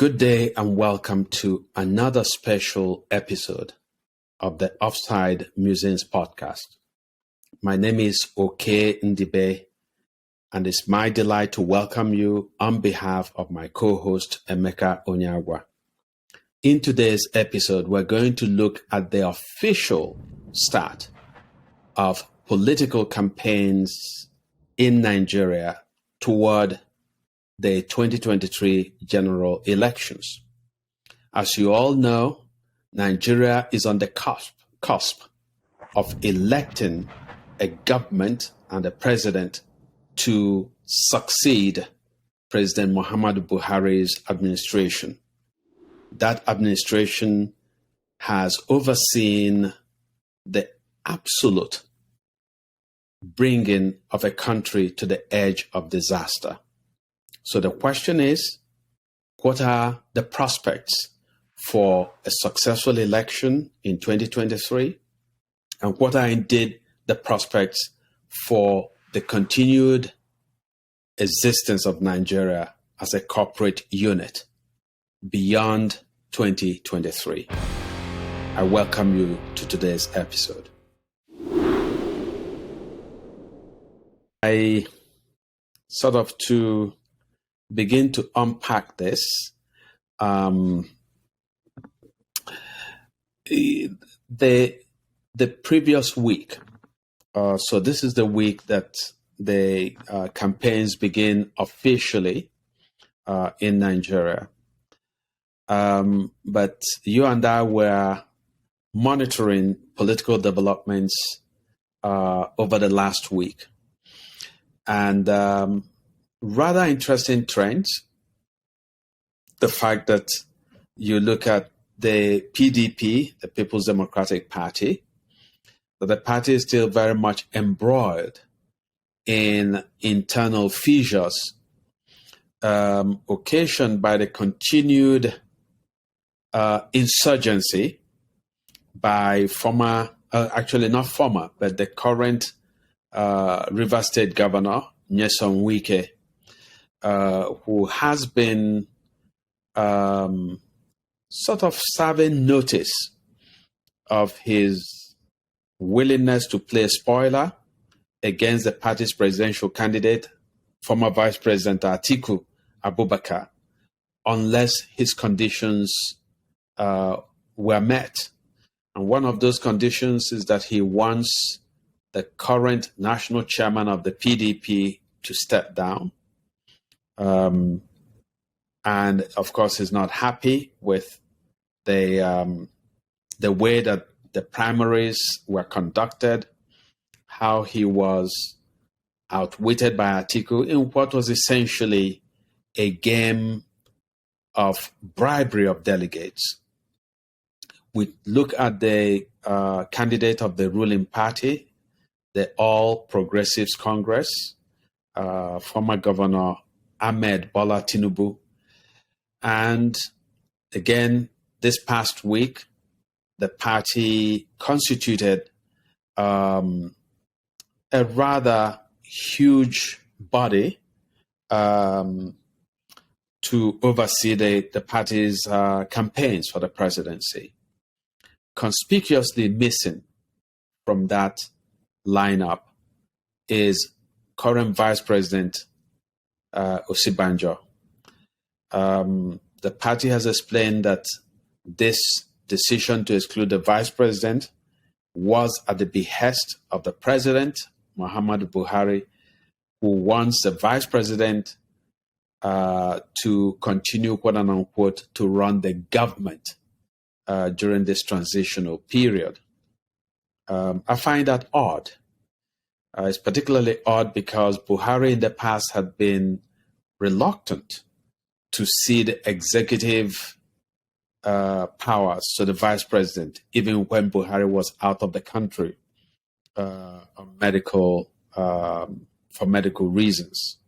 Good day and welcome to another special episode of the Offside Musings Podcast. My name is Oke Ndibe, and it's my delight to welcome you on behalf of my co-host Emeka Onyagwa. In today's episode, we're going to look at the official start of political campaigns in Nigeria toward the 2023 general elections. As you all know, Nigeria is on the cusp of electing a government and a president to succeed President Muhammadu Buhari's administration. That administration has overseen the absolute bringing of a country to the edge of disaster. So the question is, what are the prospects for a successful election in 2023? And what are indeed the prospects for the continued existence of Nigeria as a corporate unit beyond 2023? I welcome you to today's episode. To begin to unpack this, the previous week, so this is the week that the campaigns begin officially in Nigeria. But you and I were monitoring political developments over the last week. And rather interesting trends. The fact that you look at the PDP, the People's Democratic Party, that the party is still very much embroiled in internal fissures occasioned by the continued insurgency by the current Rivers State Governor, Nyesom Wike, who has been serving notice of his willingness to play spoiler against the party's presidential candidate, former Vice President Atiku Abubakar, unless his conditions were met. And one of those conditions is that he wants the current national chairman of the PDP to step down. And of course, he's not happy with the way that the primaries were conducted, how he was outwitted by Atiku in what was essentially a game of bribery of delegates. We look at the candidate of the ruling party, the All Progressives Congress, former Governor Ahmed Bola Tinubu. And again, this past week, the party constituted a rather huge body to oversee the party's campaigns for the presidency. Conspicuously missing from that lineup is current Vice President Osibanjo. The party has explained that this decision to exclude the Vice President was at the behest of the President, Muhammadu Buhari, who wants the Vice President to continue, quote unquote, to run the government during this transitional period. I find that odd. It's particularly odd because Buhari in the past had been reluctant to cede executive powers to the vice president, even when Buhari was out of the country for medical reasons.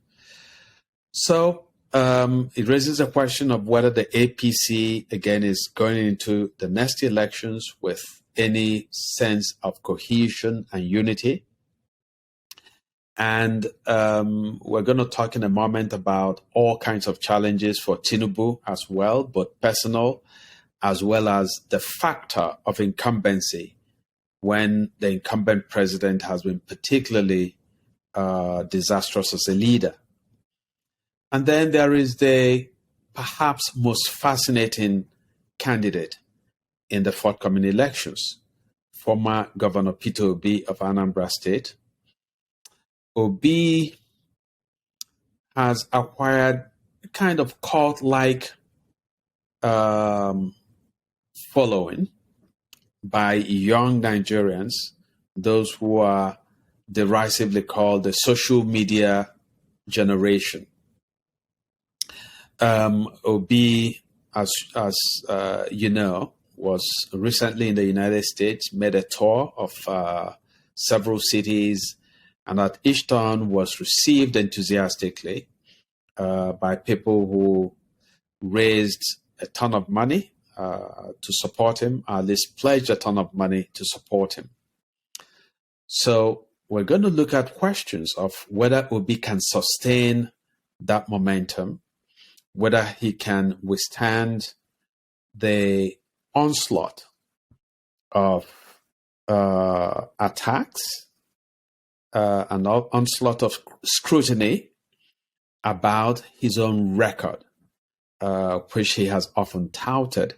So it raises a question of whether the APC, again, is going into the next elections with any sense of cohesion and unity. And we're going to talk in a moment about all kinds of challenges for Tinubu as well, both personal as well as the factor of incumbency when the incumbent president has been particularly disastrous as a leader. And then there is the perhaps most fascinating candidate in the forthcoming elections, former Governor Peter Obi of Anambra State. Obi has acquired a kind of cult-like following by young Nigerians, those who are derisively called the social media generation. Obi, as you know, was recently in the United States, made a tour of several cities, and at each turn was received enthusiastically by people who raised a ton of money to support him, or at least pledged a ton of money to support him. So we're going to look at questions of whether Obi can sustain that momentum, whether he can withstand the onslaught of attacks and onslaught of scrutiny about his own record, which he has often touted.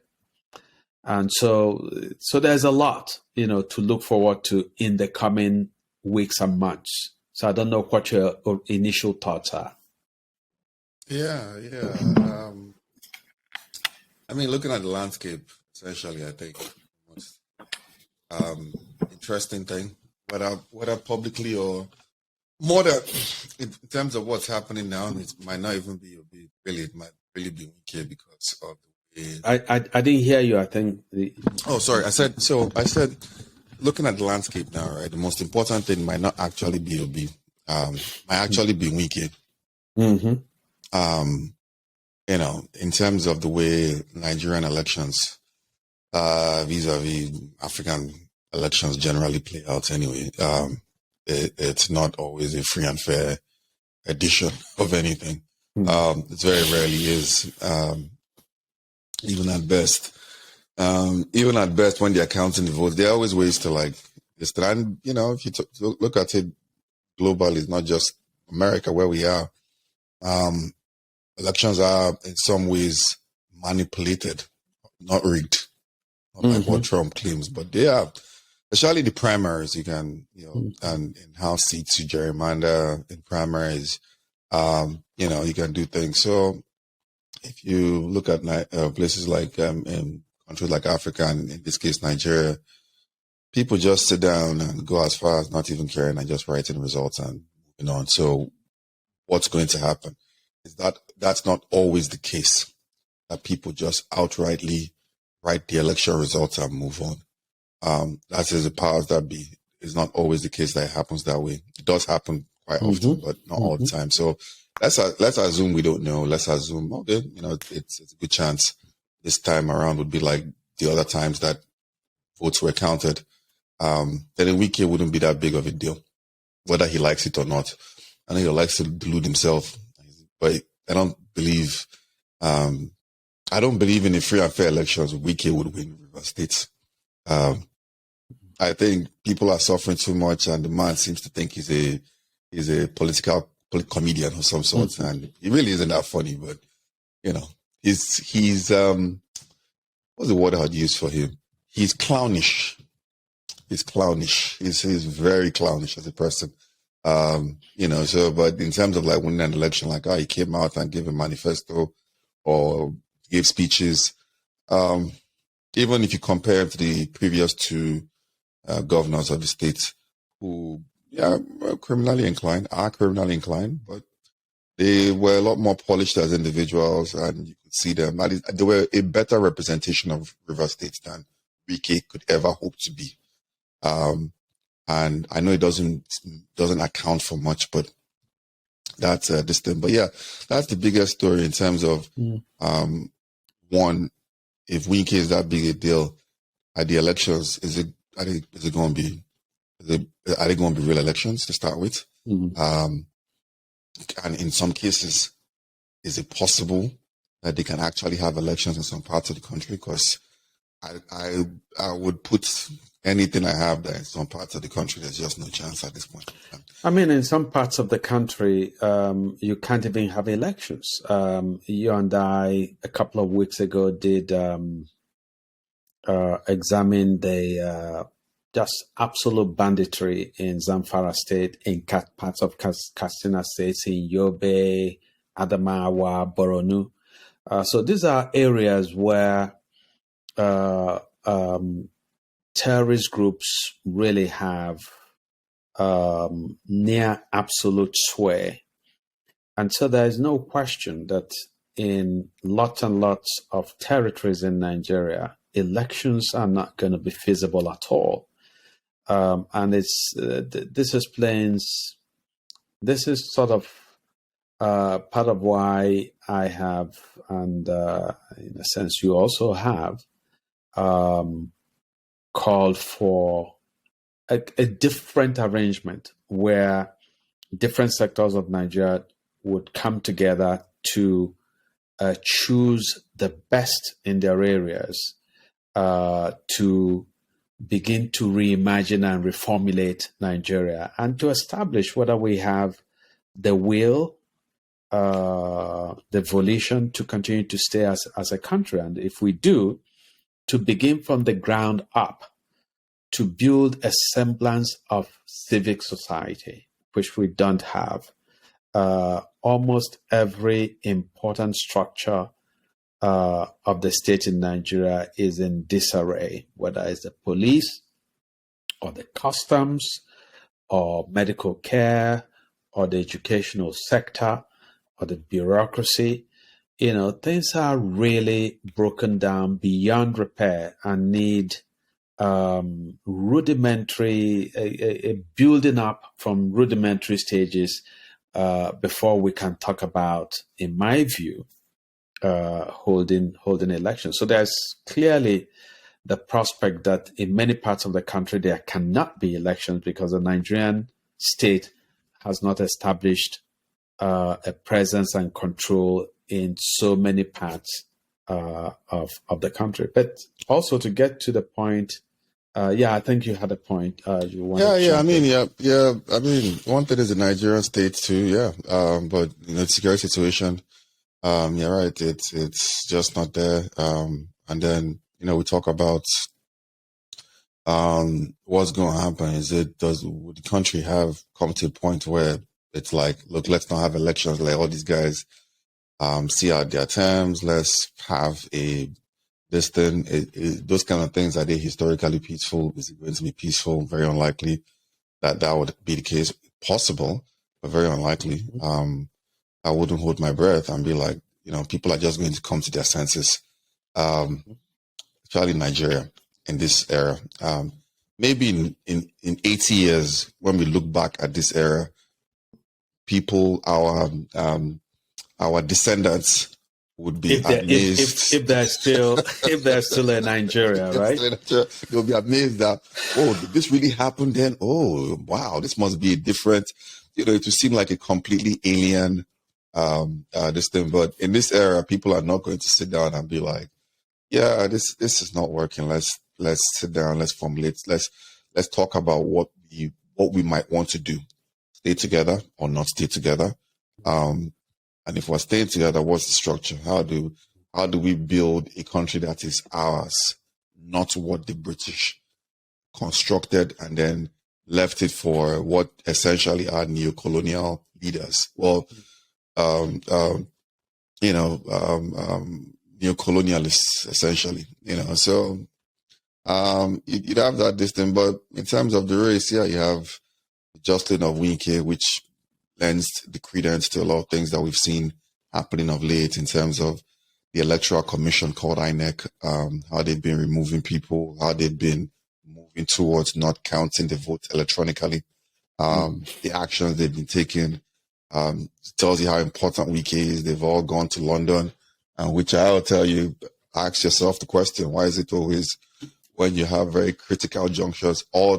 And so there's a lot, to look forward to in the coming weeks and months. So I don't know what your initial thoughts are. Yeah. Looking at the landscape, essentially, I think most interesting thing, whether publicly or more that in terms of what's happening now, it might not even be really, it might really be okay because of the way. I didn't hear you. I think. Oh, sorry. I said looking at the landscape now, right? The most important thing might not actually be Obi, might actually be Wike. Mm-hmm. In terms of the way Nigerian elections, vis-a-vis African elections generally play out anyway, it's not always a free and fair edition of anything. It very rarely is, even at best. Even at best, when they're counting the votes, there are always ways to and if you look at it globally, it's not just America where we are. Elections are in some ways manipulated, not rigged, not like what Trump claims, but they are, especially the primaries. You can, and in House seats, you gerrymander in primaries. You can do things. So if you look at places like in countries like Africa, and in this case Nigeria, people just sit down and go as far as not even caring and just writing results and moving on. So what's going to happen is that's not always the case, that people just outrightly write the election results and move on. That is the powers that be. It's not always the case that it happens that way. It does happen quite often, but not all the time. So let's assume we don't know. Let's assume, okay, it's a good chance this time around would be like the other times that votes were counted. Then a week here wouldn't be that big of a deal, whether he likes it or not. I know he likes to delude himself, but I don't believe in the free and fair elections. Wike would win River State. I think people are suffering too much, and the man seems to think he's a political comedian of some sort, and he really isn't that funny. But he's what's the word I'd use for him? He's clownish. He's clownish. He's very clownish as a person. So, but in terms of winning an election, he came out and gave a manifesto or gave speeches. Even if you compare him to the previous two governors of the state who, are criminally inclined, but they were a lot more polished as individuals, and you could see them. They were a better representation of River State than Wike could ever hope to be. And I know it doesn't account for much, but that's this thing. But yeah, that's the biggest story in terms of one. If Wike is that big a deal at the elections, are they going to be real elections to start with? And in some cases, is it possible that they can actually have elections in some parts of the country? Because I would put anything I have there in some parts of the country, there's just no chance at this point. I mean, in some parts of the country, you can't even have elections. You and I, a couple of weeks ago, did examine the just absolute banditry in Zamfara State, in parts of Katsina States, in Yobe, Adamawa, Borno. So these are areas where terrorist groups really have near absolute sway. And so there is no question that in lots and lots of territories in Nigeria, elections are not going to be feasible at all. And this is sort of part of why I have, and in a sense you also have, called for a different arrangement where different sectors of Nigeria would come together to choose the best in their areas to begin to reimagine and reformulate Nigeria, and to establish whether we have the will, the volition to continue to stay as a country. And if we do, to begin from the ground up to build a semblance of civic society, which we don't have. Almost every important structure of the state in Nigeria is in disarray, whether it's the police or the customs or medical care or the educational sector or the bureaucracy. Things are really broken down beyond repair and need rudimentary, a building up from rudimentary stages before we can talk about, in my view, holding elections. So there's clearly the prospect that in many parts of the country there cannot be elections because the Nigerian state has not established a presence and control in so many parts of the country. But also to get to the point, I think you had a point. You wanted I mean, one thing is the Nigerian state too, but the security situation, you're right. It's just not there. And then we talk about what's going to happen. Would the country have come to a point where it's like, look, let's not have elections, like all these guys see out their terms, let's have those kind of things. Are they historically peaceful? Is it going to be peaceful? Very unlikely that would be the case. Possible, but very unlikely. I wouldn't hold my breath and be like, people are just going to come to their senses, especially in Nigeria in this era. Maybe in 80 years, when we look back at this era, people, our descendants would be amazed if they're still in Nigeria, right? They'll be amazed that, did this really happen then? Oh, wow, this must be a different. It would seem like a completely alien this thing. But in this era, people are not going to sit down and be like, yeah, this is not working. Let's sit down. Let's formulate. Let's talk about what we might want to do. Stay together or not stay together. And if we're staying together, what's the structure? How do we build a country that is ours, not what the British constructed and then left it for what essentially are neo-colonial leaders? Well, neo-colonialists essentially, So you'd have that distance, but in terms of the race, you have Jocelyn of Winke, which lends the credence to a lot of things that we've seen happening of late in terms of the Electoral Commission called INEC, how they've been removing people, how they've been moving towards not counting the vote electronically, the actions they've been taking. Tells you how important Wike is. They've all gone to London, which I'll tell you, ask yourself the question, why is it always when you have very critical junctures, no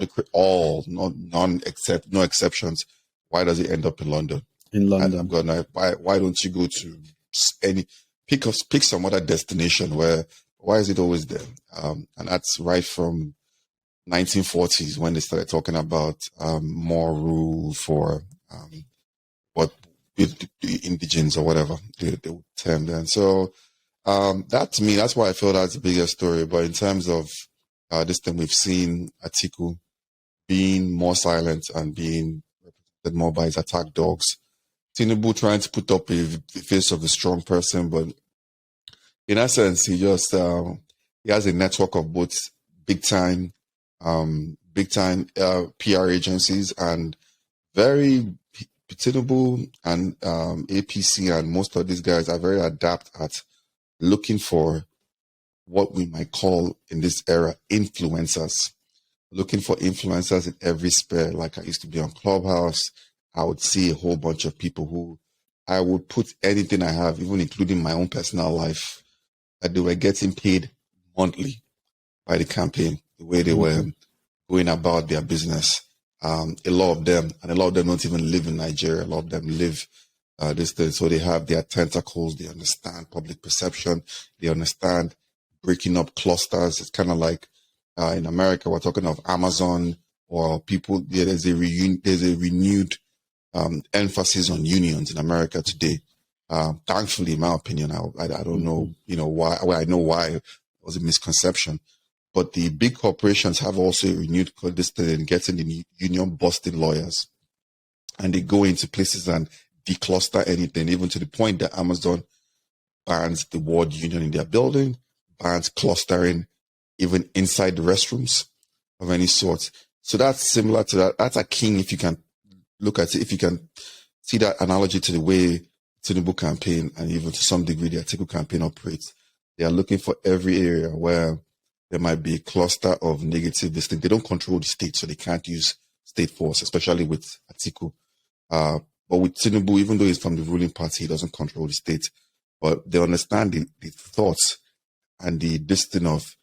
exceptions, why does it end up in London? In London. And I'm going, why don't you go to pick some other destination why is it always there? And that's right from 1940s when they started talking about more rule for what the indigens or whatever they would term them. So that to me, that's why I feel that's the biggest story. But in terms of this thing, we've seen Atiku being more silent and being represented more by his attack dogs. Tinubu trying to put up a face of a strong person, but in essence, he just he has a network of both big time PR agencies and very Tinubu and APC and most of these guys are very adept at looking for what we might call in this era influencers. Looking for influencers in every sphere. Like I used to be on Clubhouse, I would see a whole bunch of people who I would put anything I have, even including my own personal life, that they were getting paid monthly by the campaign, the way they were going about their business. A lot of them don't even live in Nigeria. A lot of them live this thing. So they have their tentacles. They understand public perception. They understand breaking up clusters. It's kind of like in America, we're talking of Amazon or people. Yeah, there's a renewed emphasis on unions in America today. Thankfully, in my opinion, I don't know, why. Well, I know why it was a misconception, but the big corporations have also renewed this thing in getting the union busting lawyers, and they go into places and decluster anything, even to the point that Amazon bans the word union in their building, bans clustering even inside the restrooms of any sort. So that's similar to that. That's akin, if you can look at it, if you can see that analogy to the way Tinubu campaign and even to some degree the Atiku campaign operates. They are looking for every area where there might be a cluster of negative distinct. They don't control the state, so they can't use state force, especially with Atiku. But with Tinubu, even though he's from the ruling party, he doesn't control the state. But they understand the thoughts and the distance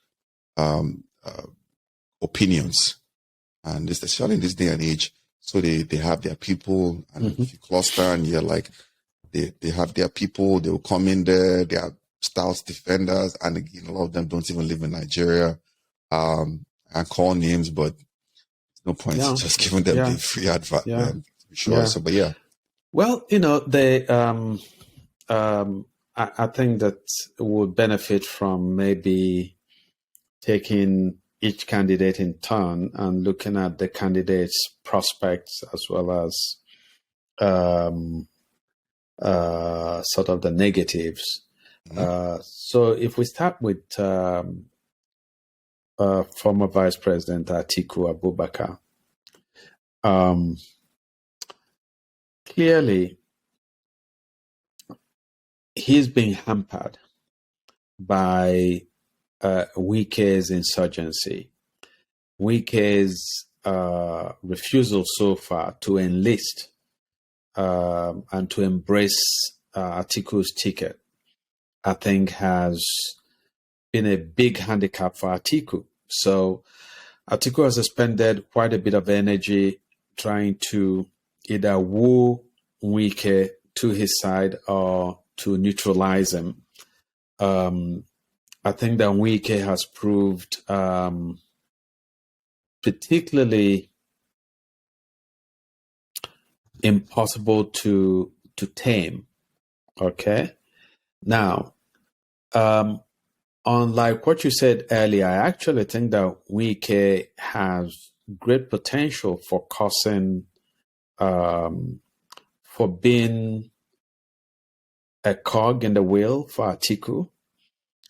of opinions. And especially in this day and age, so they have their people, and if you cluster and you're like, they have their people, they will come in there, they are stout defenders, and again, a lot of them don't even live in Nigeria. And call names, but there's no point just giving them the free advert. Sure. So, but yeah. Well, they I think that would benefit from maybe taking each candidate in turn and looking at the candidate's prospects as well as sort of the negatives. So if we start with former Vice President Atiku Abubakar, clearly he's being hampered by Wike's insurgency, Wike's refusal so far to enlist and to embrace Atiku's ticket, I think has been a big handicap for Atiku. So Atiku has expended quite a bit of energy trying to either woo Wike to his side or to neutralize him. I think that Wike has proved particularly impossible to tame. Okay. Now, unlike what you said earlier, I actually think that Wike has great potential for causing, for being a cog in the wheel for Atiku,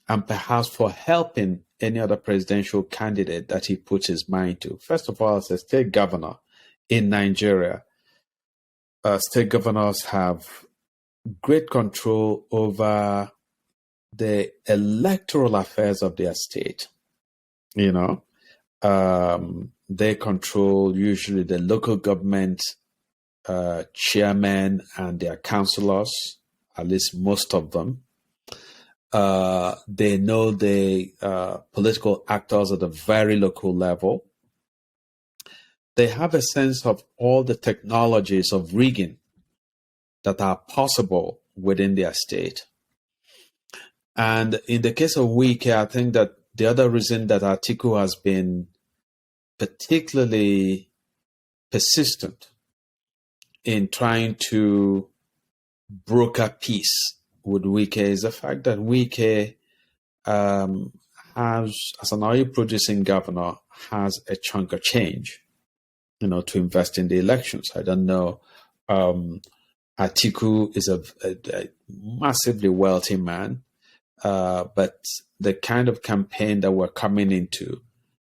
and perhaps for helping any other presidential candidate that he puts his mind to. First of all, as a state governor in Nigeria, state governors have great control over the electoral affairs of their state. They control usually the local government chairmen and their councillors, at least most of them. They know the political actors at a very local level. they have a sense of all the technologies of rigging that are possible within their state. And in the case of Wike, I think that the other reason that Atiku has been particularly persistent in trying to broker peace with Wike is the fact that Wike has, as an oil producing governor, has a chunk of change, to invest in the elections. I don't know. Atiku is a massively wealthy man, but the kind of campaign that we're coming into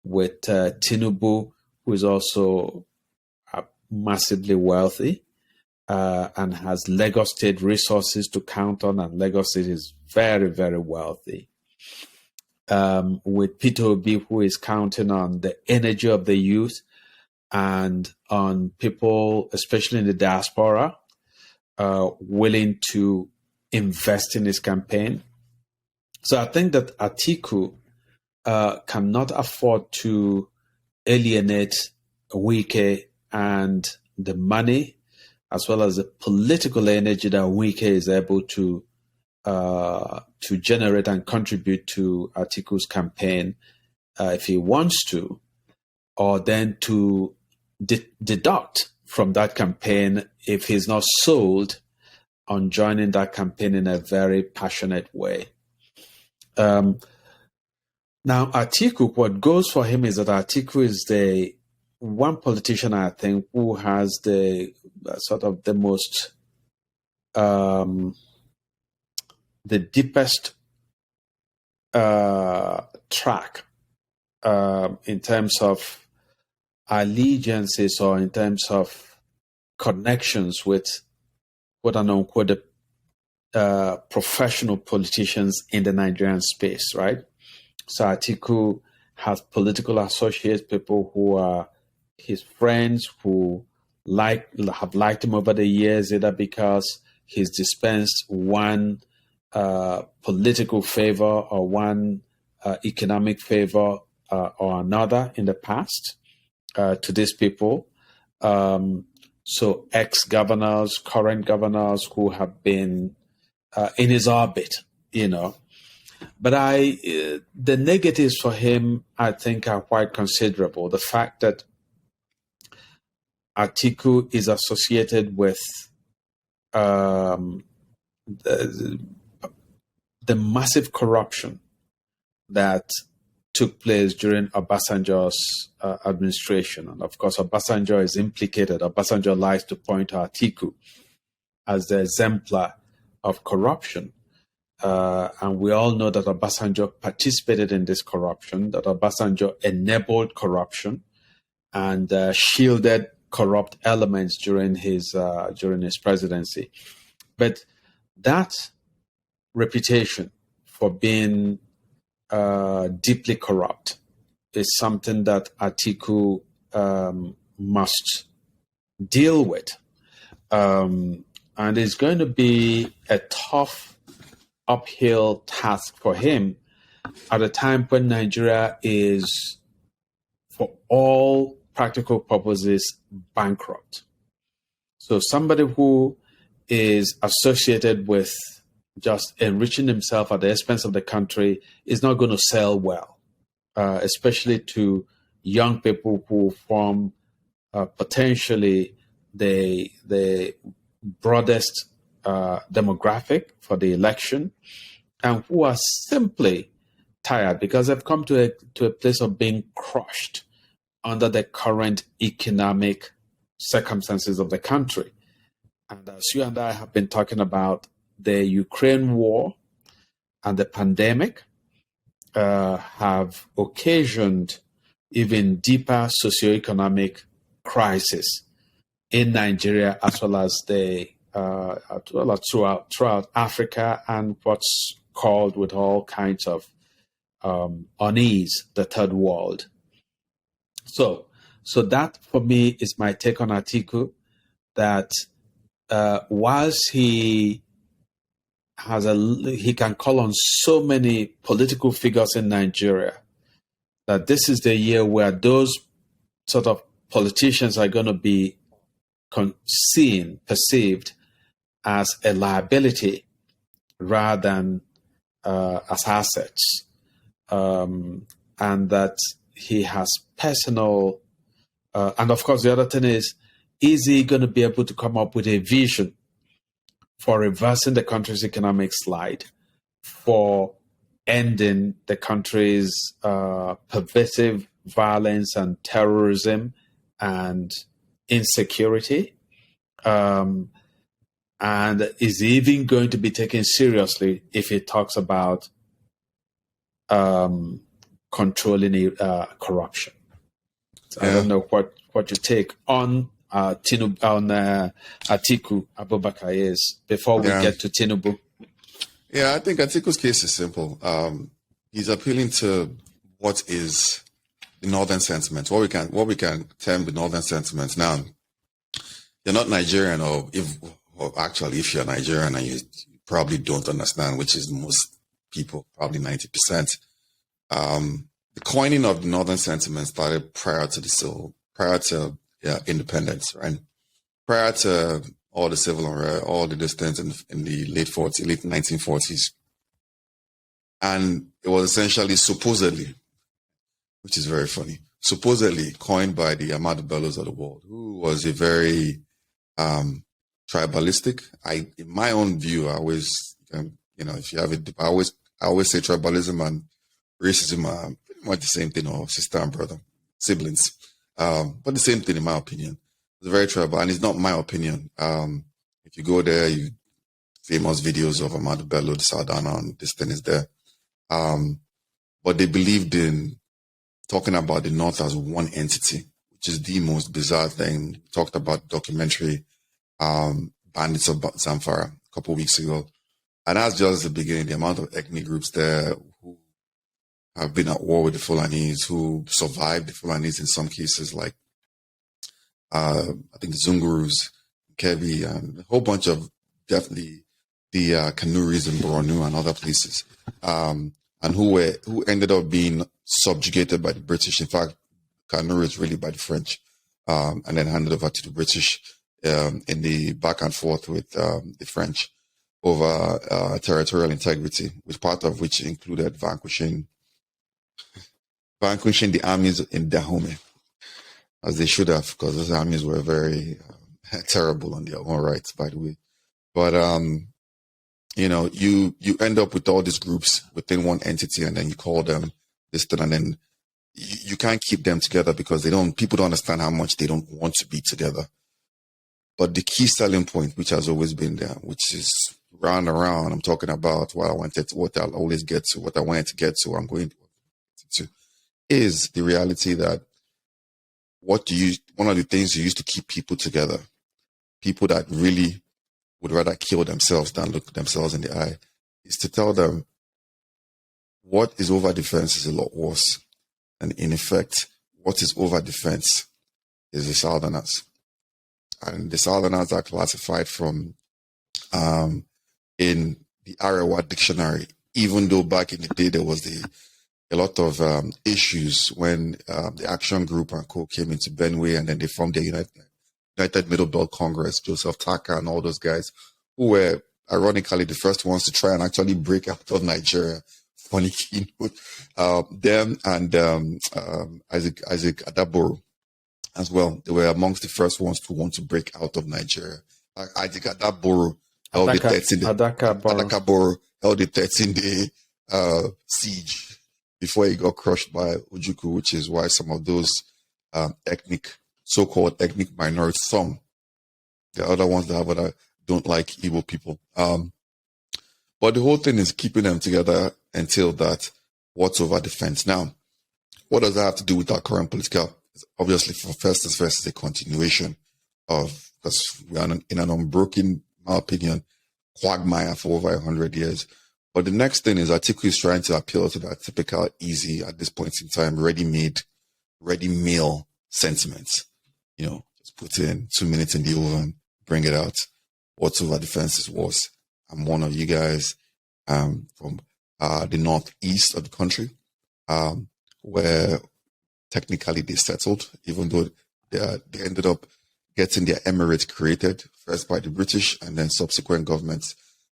with Tinubu, who is also massively wealthy and has Lagos State resources to count on, and Lagos State is very, very wealthy. With Peter Obi, who is counting on the energy of the youth and on people, especially in the diaspora, willing to invest in his campaign. So I think that Atiku cannot afford to alienate Wike and the money, as well as the political energy that Wike is able to generate and contribute to Atiku's campaign, if he wants to, or then to deduct from that campaign if he's not sold on joining that campaign in a very passionate way. Now, Atiku, what goes for him is that Atiku is the one politician, I think, who has the sort of the most, the deepest track in terms of allegiances or in terms of connections with quote unquote professional politicians in the Nigerian space, right? So Atiku has political associates, people who are his friends, who have liked him over the years, either because he's dispensed one political favor or one economic favor or another in the past to these people. So ex-governors, current governors who have been in his orbit, But the negatives for him, I think, are quite considerable. The fact that Atiku is associated with the massive corruption that took place during Obasanjo's administration. And of course, Obasanjo is implicated. Obasanjo likes to point to Atiku as the exemplar of corruption. And we all know that Obasanjo participated in this corruption, that Obasanjo enabled corruption and shielded corrupt elements during his presidency. But that reputation for being deeply corrupt is something that Atiku must deal with. And it's going to be a tough uphill task for him at a time when Nigeria is, for all practical purposes, bankrupt. So somebody who is associated with just enriching himself at the expense of the country is not going to sell well, especially to young people who form potentially the broadest demographic for the election, and who are simply tired because they've come to a place of being crushed under the current economic circumstances of the country. And as you and I have been talking about, the Ukraine war and the pandemic have occasioned even deeper socioeconomic crisis in Nigeria, as well as throughout Africa, and what's called with all kinds of unease, the third world. So that for me is my take on Atiku, that whilst he can call on so many political figures in Nigeria, that this is the year where those sort of politicians are going to be perceived as a liability rather than as assets, and that he has personal. And of course, the other thing is he going to be able to come up with a vision for reversing the country's economic slide, for ending the country's pervasive violence and terrorism and insecurity? And is he even going to be taken seriously if he talks about controlling corruption? So I don't know what you take on Tinubu, on Atiku Abubakar is before we get to Tinubu. Yeah, I think Atiku's case is simple. He's appealing to what is the northern sentiment, what we can term the northern sentiments. Now, you're not Nigerian, or if you're Nigerian and you probably don't understand, which is most people, probably 90%. The coining of the northern sentiment started prior to independence, right? Prior to all the civil unrest, all the distance in the late 1940s. And it was essentially supposedly, which is very funny, supposedly coined by the Ahmadu Bellos of the world, who was a very tribalistic. In my own view, I always, if you have it, I always say tribalism and racism are pretty much the same thing, or sister and brother, siblings. But the same thing in my opinion. It's very tribal, and it's not my opinion. If you go there, famous videos of Ahmadu Bello, the Sardana, and this thing is there. But they believed in talking about the North as one entity, which is the most bizarre thing. We talked about documentary Bandits of Zamfara a couple of weeks ago. And that's just the beginning, the amount of ethnic groups there who have been at war with the Fulanis, who survived the Fulanis in some cases, like I think Zungus, Kebi, and a whole bunch of definitely the Kanuris in Borno and other places, and who ended up being subjugated by the British. In fact, Kanuris really by the French, and then handed over to the British in the back and forth with the French over territorial integrity, with part of which included vanquishing the armies in Dahomey, as they should have, because those armies were very terrible on their own rights, by the way. But you end up with all these groups within one entity, and then you call them this thing, and then you can't keep them together because people don't understand how much they don't want to be together. But the key selling point, which has always been there, which is round and round, I'm talking about what I'll always get to, what I wanted to get to, I'm going to, is the reality that one of the things you used to keep people together, people that really would rather kill themselves than look themselves in the eye, is to tell them what is over defense is a lot worse. And in effect, what is over defense is the Southerners. And the Southerners are classified from in the Arewa dictionary, even though back in the day there was a lot of issues when the Action Group and co came into Benue, and then they formed the United Middle Belt Congress, Joseph Taka and all those guys, who were ironically the first ones to try and actually break out of Nigeria. Funny keynote. Them and Isaac Adaboro as well. They were amongst the first ones to want to break out of Nigeria. Isaac Adaboro held the 13-day siege before he got crushed by Ojukwu, which is why some of those so-called ethnic minorities, some, the other ones that don't like Igbo people. But the whole thing is keeping them together until that what's over defense. Now, what does that have to do with our current political? Obviously, for first is a continuation of, because we are in an unbroken, in my opinion, quagmire for over 100 years. But the next thing is Atiku is trying to appeal to that typical, easy, at this point in time, ready-made, ready-meal sentiments. Just put in 2 minutes in the oven, bring it out. What's over defense is worse. I'm one of you guys from the northeast of the country, where technically they settled, even though they ended up getting their emirate created first by the British and then subsequent governments.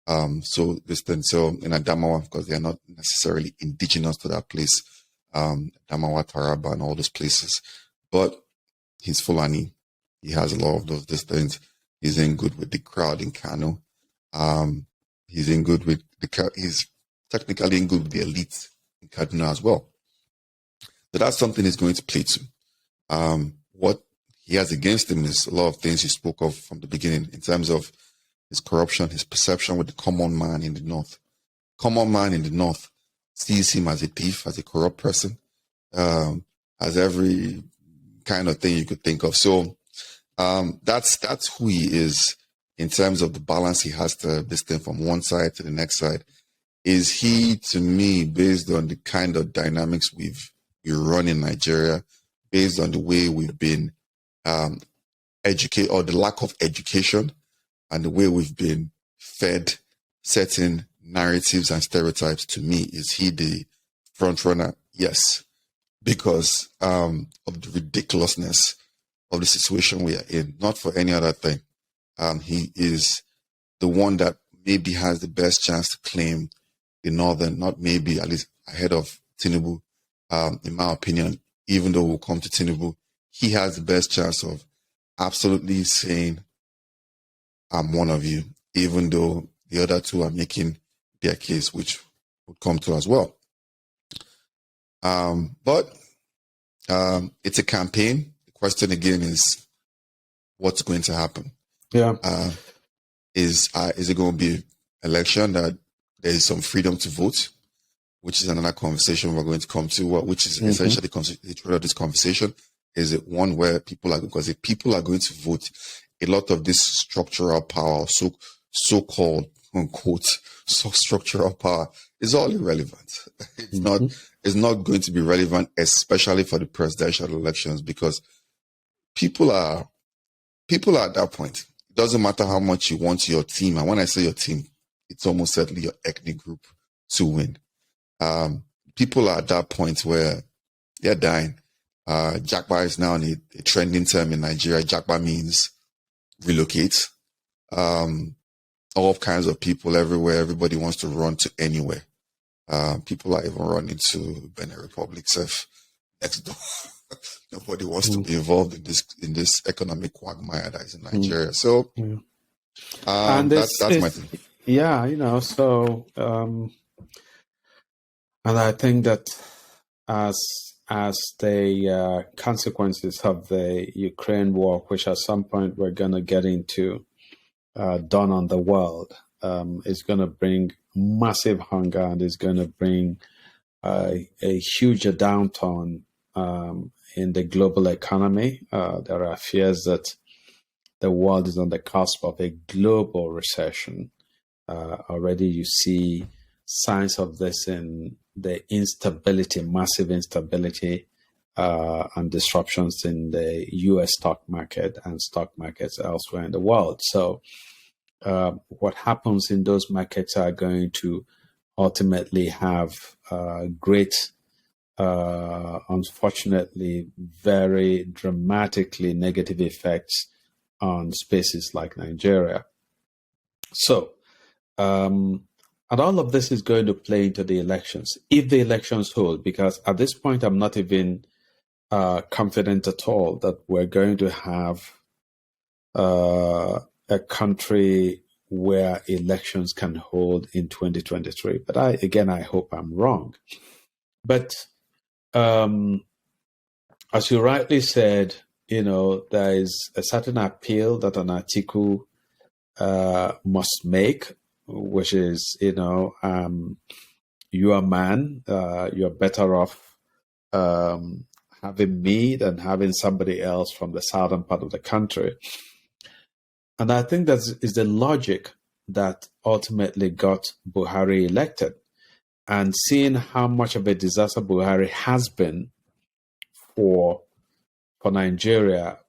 So in Adamawa, because they are not necessarily indigenous to that place, Adamawa, Taraba, and all those places, but he's Fulani. He has a lot of those things. He's in good with the crowd in Kano. He's in good with he's technically in good with the elite in Kaduna as well. So that's something he's going to play to. What he has against him is a lot of things he spoke of from the beginning in terms of his corruption, his perception with the common man in the North. Common man in the North sees him as a thief, as a corrupt person, as every kind of thing you could think of. So that's who he is in terms of the balance he has to this thing from one side to the next side. Is he, to me, based on the kind of dynamics we run in Nigeria, based on the way we've been educated, or the lack of education, and the way we've been fed certain narratives and stereotypes, to me, is he the front runner? Yes, because of the ridiculousness of the situation we are in, not for any other thing. He is the one that maybe has the best chance to claim the Northern, not maybe, at least ahead of Tinubu, in my opinion. Even though we'll come to Tinubu, he has the best chance of absolutely saying, I'm one of you, even though the other two are making their case, which would come to as well. But it's a campaign. The question again is, what's going to happen? Yeah. Is it going to be election that there is some freedom to vote, which is another conversation we're going to come to, which is essentially the truth of this conversation. Is it one where people are, because if people are going to vote, a lot of this structural power, so-called, unquote, structural power is all irrelevant. It's not going to be relevant, especially for the presidential elections, because people are at that point. It doesn't matter how much you want your team. And when I say your team, it's almost certainly your ethnic group to win. People are at that point where they're dying. Jagba is now a trending term in Nigeria. Jagba means relocate. All kinds of people everywhere. Everybody wants to run to anywhere. People are even running to Benin Republic next door. Nobody wants to be involved in this economic quagmire that is in Nigeria. So that's my thing. Yeah, so and I think that as the consequences of the Ukraine war, which at some point we're going to get into, dawn on the world, is going to bring massive hunger and is going to bring a huge downturn in the global economy. There are fears that the world is on the cusp of a global recession. Already you see signs of this in the instability, massive instability and disruptions in the U.S. stock market and stock markets elsewhere in the world. So what happens in those markets are going to ultimately have great, unfortunately, very dramatically negative effects on spaces like Nigeria. So, and all of this is going to play into the elections, if the elections hold, because at this point, I'm not even confident at all that we're going to have a country where elections can hold in 2023. But I hope I'm wrong. But as you rightly said, there is a certain appeal that an article must make, which is, you're a man, you're better off having me than having somebody else from the southern part of the country. And I think that is the logic that ultimately got Buhari elected. And seeing how much of a disaster Buhari has been for Nigeria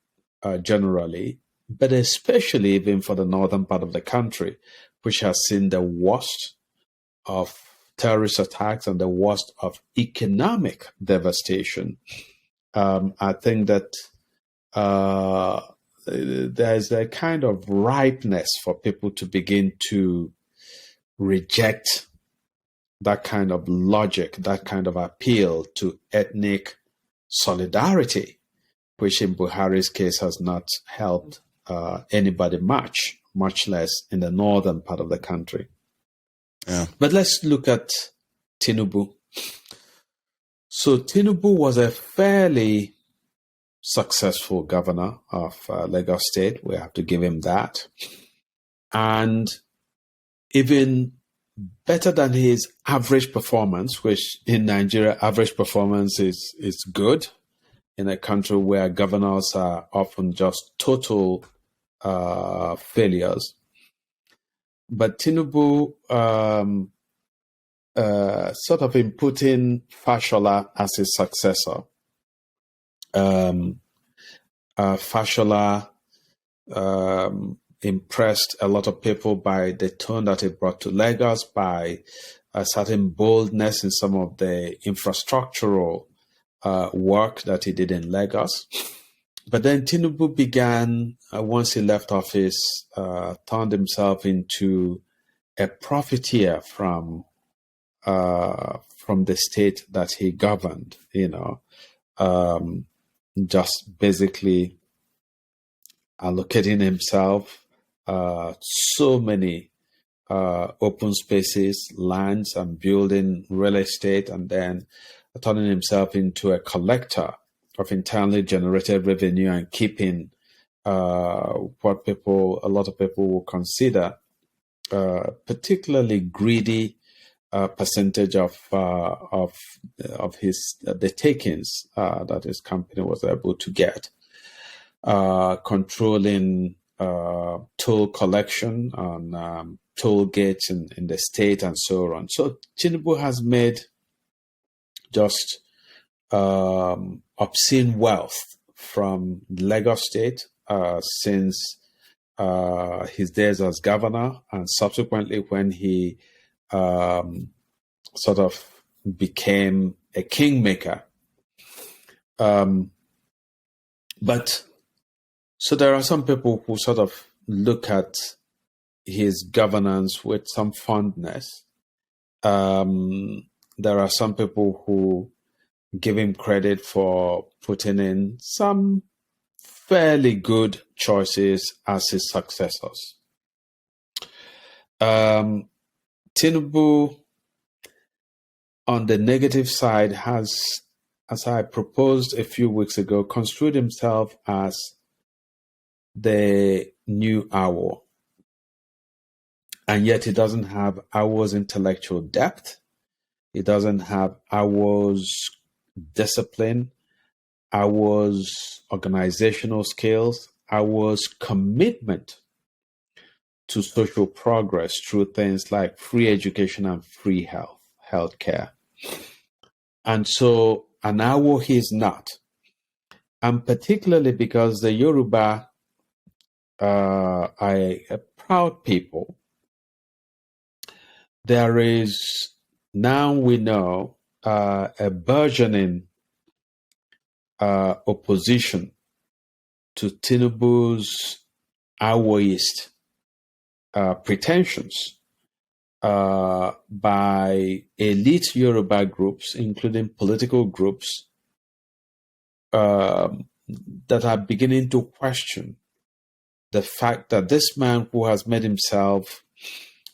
generally, but especially even for the northern part of the country, which has seen the worst of terrorist attacks and the worst of economic devastation. I think that there's a kind of ripeness for people to begin to reject that kind of logic, that kind of appeal to ethnic solidarity, which in Buhari's case has not helped anybody much less in the northern part of the country. Yeah. But let's look at Tinubu. So Tinubu was a fairly successful governor of Lagos State. We have to give him that. And even better than his average performance, which in Nigeria, average performance is good in a country where governors are often just total failures. But Tinubu sort of in putting Fashola as his successor. Fashola impressed a lot of people by the tone that he brought to Lagos, by a certain boldness in some of the infrastructural work that he did in Lagos. But then Tinubu began, once he left office, turned himself into a profiteer from the state that he governed, just basically allocating himself so many open spaces, lands, and building real estate, and then turning himself into a collector of internally generated revenue and keeping what a lot of people will consider particularly greedy percentage of his the takings that his company was able to get, controlling toll collection on toll gates in the state and so on. So Tinubu has made just obscene wealth from Lagos State since his days as governor, and subsequently when he sort of became a kingmaker. But so there are some people who sort of look at his governance with some fondness. There are some people who give him credit for putting in some fairly good choices as his successors. Tinubu, on the negative side, has, as I proposed a few weeks ago, construed himself as the new Awo. And yet he doesn't have Awo's intellectual depth. He doesn't have Awo's discipline, Awo's organizational skills, Awo's commitment to social progress through things like free education and free health care. And so an Awo he is not. And particularly because the Yoruba are a proud people, there is, now we know, a burgeoning opposition to Tinubu's Awoist pretensions by elite Yoruba groups, including political groups, that are beginning to question the fact that this man who has made himself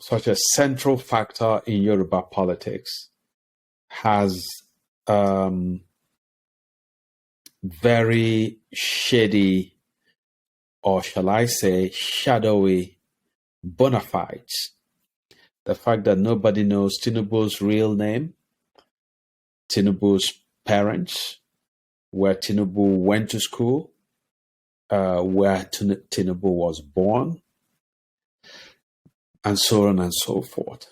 such a central factor in Yoruba politics has very shady, or shall I say, shadowy bona fides. The fact that nobody knows Tinubu's real name, Tinubu's parents, where Tinubu went to school, where Tinubu was born, and so on and so forth,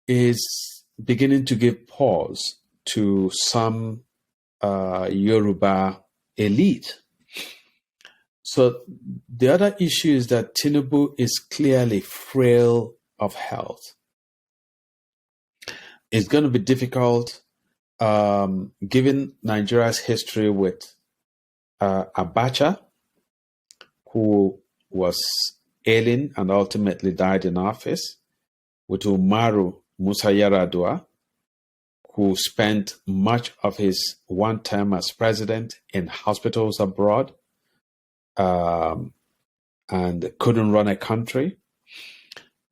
is beginning to give pause to some Yoruba elite. So the other issue is that Tinubu is clearly frail of health. It's going to be difficult, given Nigeria's history with Abacha, who was ailing and ultimately died in office, with Umaru Musa Yar'Adua, who spent much of his one term as president in hospitals abroad and couldn't run a country,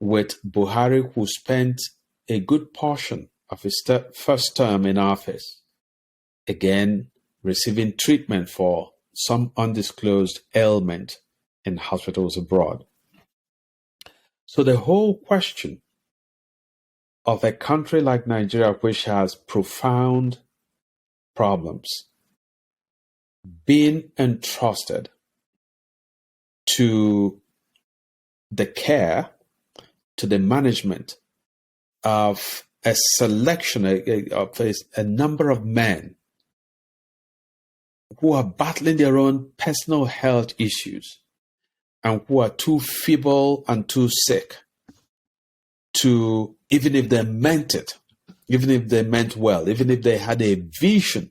with Buhari, who spent a good portion of his first term in office, again, receiving treatment for some undisclosed ailment in hospitals abroad. So the whole question of a country like Nigeria, which has profound problems, being entrusted to the care, to the management of a selection of a number of men who are battling their own personal health issues and who are too feeble and too sick to, even if they meant it, even if they meant well, even if they had a vision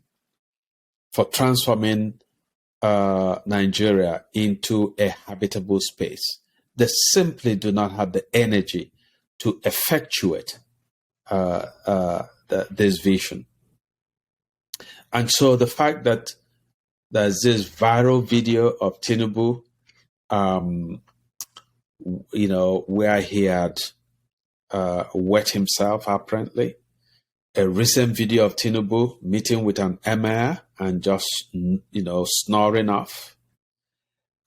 for transforming Nigeria into a habitable space, they simply do not have the energy to effectuate this vision. And so the fact that there's this viral video of Tinubu, where he had wet himself, apparently, a recent video of Tinubu meeting with an emir and just, snoring off,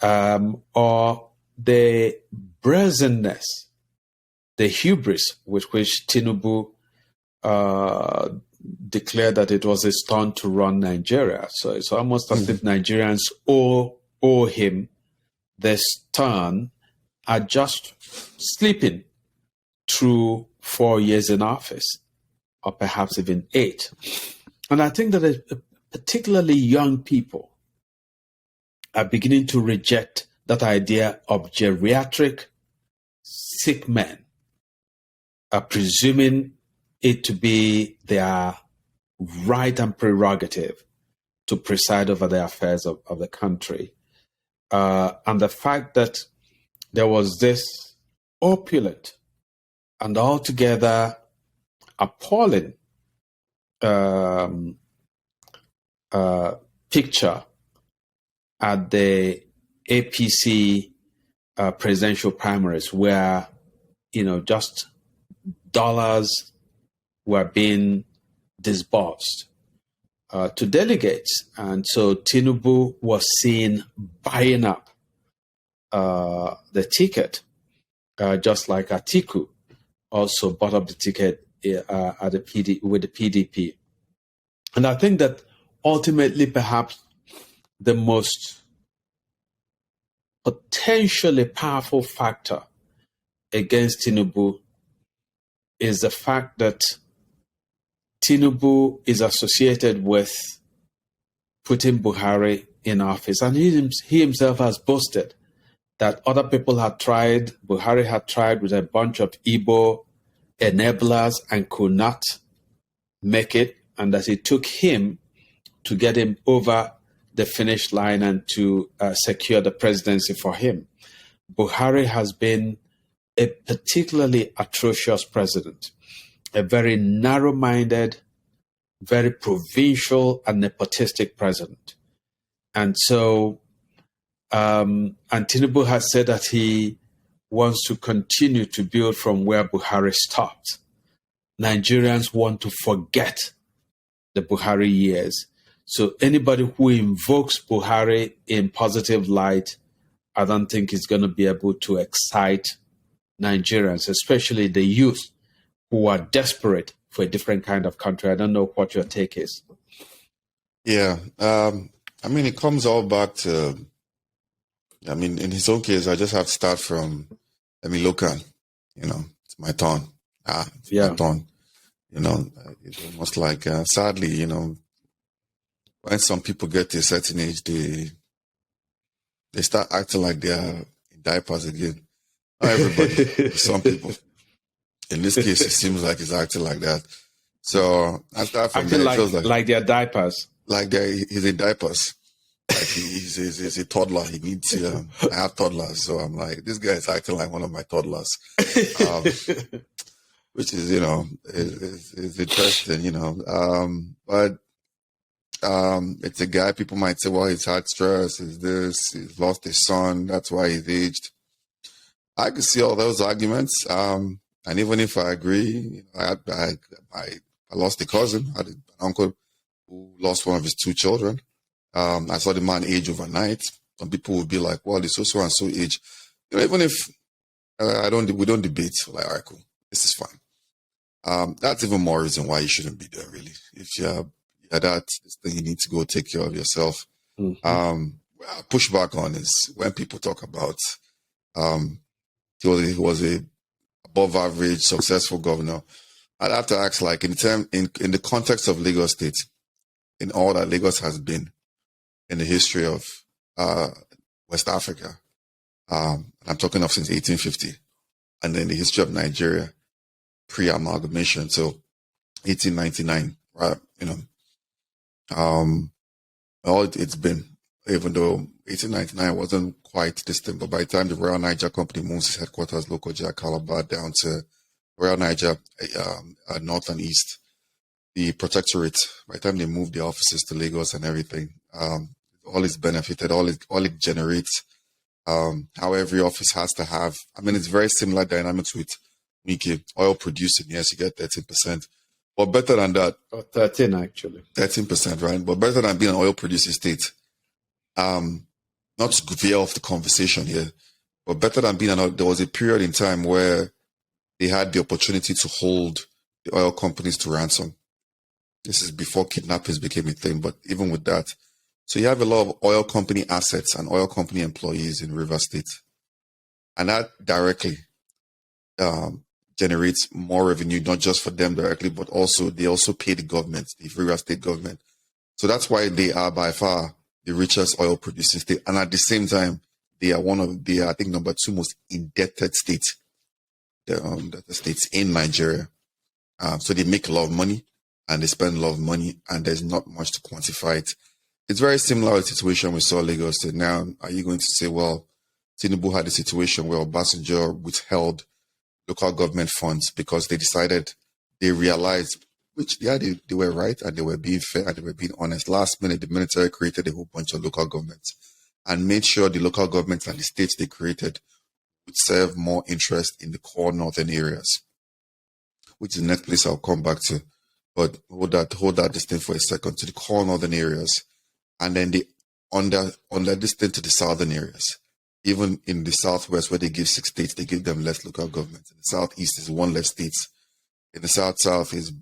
or the brazenness, the hubris with which Tinubu declared that it was his turn to run Nigeria. So it's almost as if Nigerians owe him this turn, are just sleeping through 4 years in office, or perhaps even 8. And I think that particularly young people are beginning to reject that idea of geriatric sick men, presuming it to be their right and prerogative to preside over the affairs of the country. And the fact that there was this opulent and altogether appalling picture at the APC presidential primaries, where, just dollars were being disbursed to delegates. And so Tinubu was seen buying up the ticket, just like Atiku also bought up the ticket at with the PDP. And I think that ultimately, perhaps the most potentially powerful factor against Tinubu is the fact that Tinubu is associated with putting Buhari in office. And he himself has boasted that other people had tried, Buhari had tried with a bunch of Igbo enablers and could not make it, and that it took him to get him over the finish line and to secure the presidency for him. Buhari has been a particularly atrocious president, a very narrow-minded, very provincial and nepotistic president. And so, and Tinubu has said that he wants to continue to build from where Buhari stopped. Nigerians want to forget the Buhari years. So anybody who invokes Buhari in positive light, I don't think is going to be able to excite Nigerians, especially the youth who are desperate for a different kind of country. I don't know what your take is. Yeah. It comes all back to, in his own case, I just have to start from, local, it's my turn. My turn. It's almost like, sadly, when some people get to a certain age, they start acting like they are in diapers again. Not everybody, some people. In this case, it seems like he's acting like that. So I start from acting there. It feels like they're diapers. Like he's in diapers. Like he's a toddler. He needs to. I have toddlers, so I'm like, this guy is acting like one of my toddlers, which is is interesting, but it's a guy. People might say, well, he's had stress. Is this? He's lost his son. That's why he's aged. I could see all those arguments. And even if I agree, I lost a cousin. I had an uncle who lost one of his two children. I saw the man age overnight. Some people would be like, well, the so and so age. Even if we don't debate, like, all right, cool, this is fine. That's even more reason why you shouldn't be there, really. If you're that, then you need to go take care of yourself. Push back on is when people talk about he was a above average successful governor. I'd have to ask, like, in the context of Lagos State, in all that Lagos has been in the history of West Africa, I'm talking of since 1850, and then the history of Nigeria pre-amalgamation, so 1899, right? All it's been, even though 1899 wasn't quite distant, but by the time the Royal Niger Company moves its headquarters, local Calabar, down to Royal Niger, north and east, the protectorate, by the time they moved the offices to Lagos and everything, all is benefited, all it generates, how every office has to have. I mean, it's very similar dynamics with Miki, oil producing. Yes, you get 13%. But better than that. 13 actually. 13%, right? But better than being an oil producing state. Not to veer off the conversation here, but better than there was a period in time where they had the opportunity to hold the oil companies to ransom. This is before kidnappings became a thing, but even with that. So you have a lot of oil company assets and oil company employees in River State. And that directly generates more revenue, not just for them directly, but also they also pay the government, the River State government. So that's why they are by far the richest oil producing state. And at the same time, they are I think, number 2 most indebted states, the states in Nigeria. So they make a lot of money and they spend a lot of money, and there's not much to quantify it. It's very similar to the situation we saw Lagos State. Now, are you going to say, well, Tinubu had a situation where Obasanjo withheld local government funds because they realized, which, yeah, they were right and they were being fair and they were being honest. Last minute, the military created a whole bunch of local governments and made sure the local governments and the states they created would serve more interest in the core northern areas, which is the next place I'll come back to. But hold that distance for a second, to the core northern areas. And then under distance to the southern areas. Even in the southwest, where they give 6 states, they give them less local governments. In the southeast is 1 less states. In the south is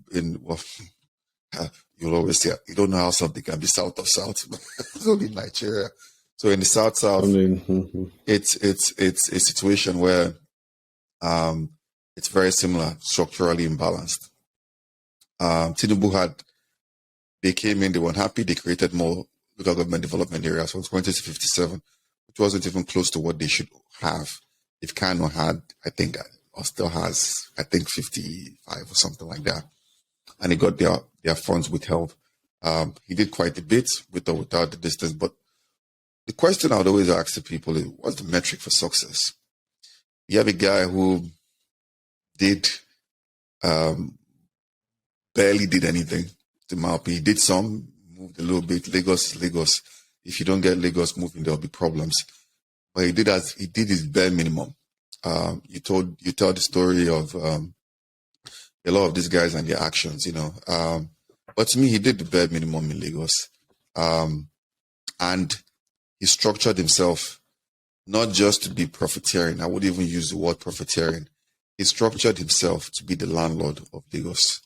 you'll always say, you don't know how something can be south of south. It's only Nigeria. So in the south, it's a situation where it's very similar, structurally imbalanced. Tinubu they came in, they weren't happy, they created more local government development areas from 20 to 57, which wasn't even close to what they should have. If Kano had, I think, or still has, I think, 55 or something like that. And he got their funds withheld. He did quite a bit with or without the distance. But the question I would always ask the people is, what's the metric for success? You have a guy who barely did anything to Malpi. He did some, moved a little bit. Lagos. If you don't get Lagos moving, there'll be problems. But he did his bare minimum. You tell the story of a lot of these guys and their actions, But to me, he did the bare minimum in Lagos. And he structured himself not just to be profiteering. I would even use the word profiteering. He structured himself to be the landlord of Lagos.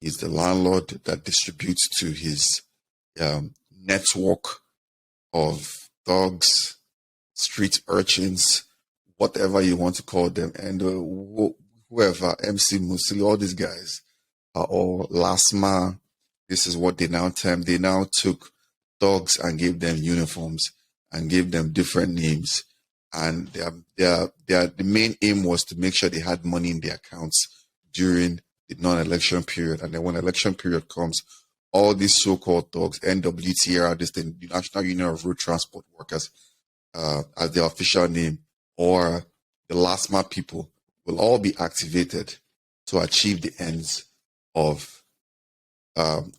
He's the landlord that distributes to his network of thugs, street urchins, whatever you want to call them, and whoever, MC Musili, all these guys are all Lasma. This is what they now term. They now took thugs and gave them uniforms and gave them different names. And the main aim was to make sure they had money in their accounts during the non-election period. And then when election period comes, all these so-called thugs, NWTR, this thing, the National Union of Road Transport Workers, as their official name, or the LASMA people, will all be activated to achieve the ends of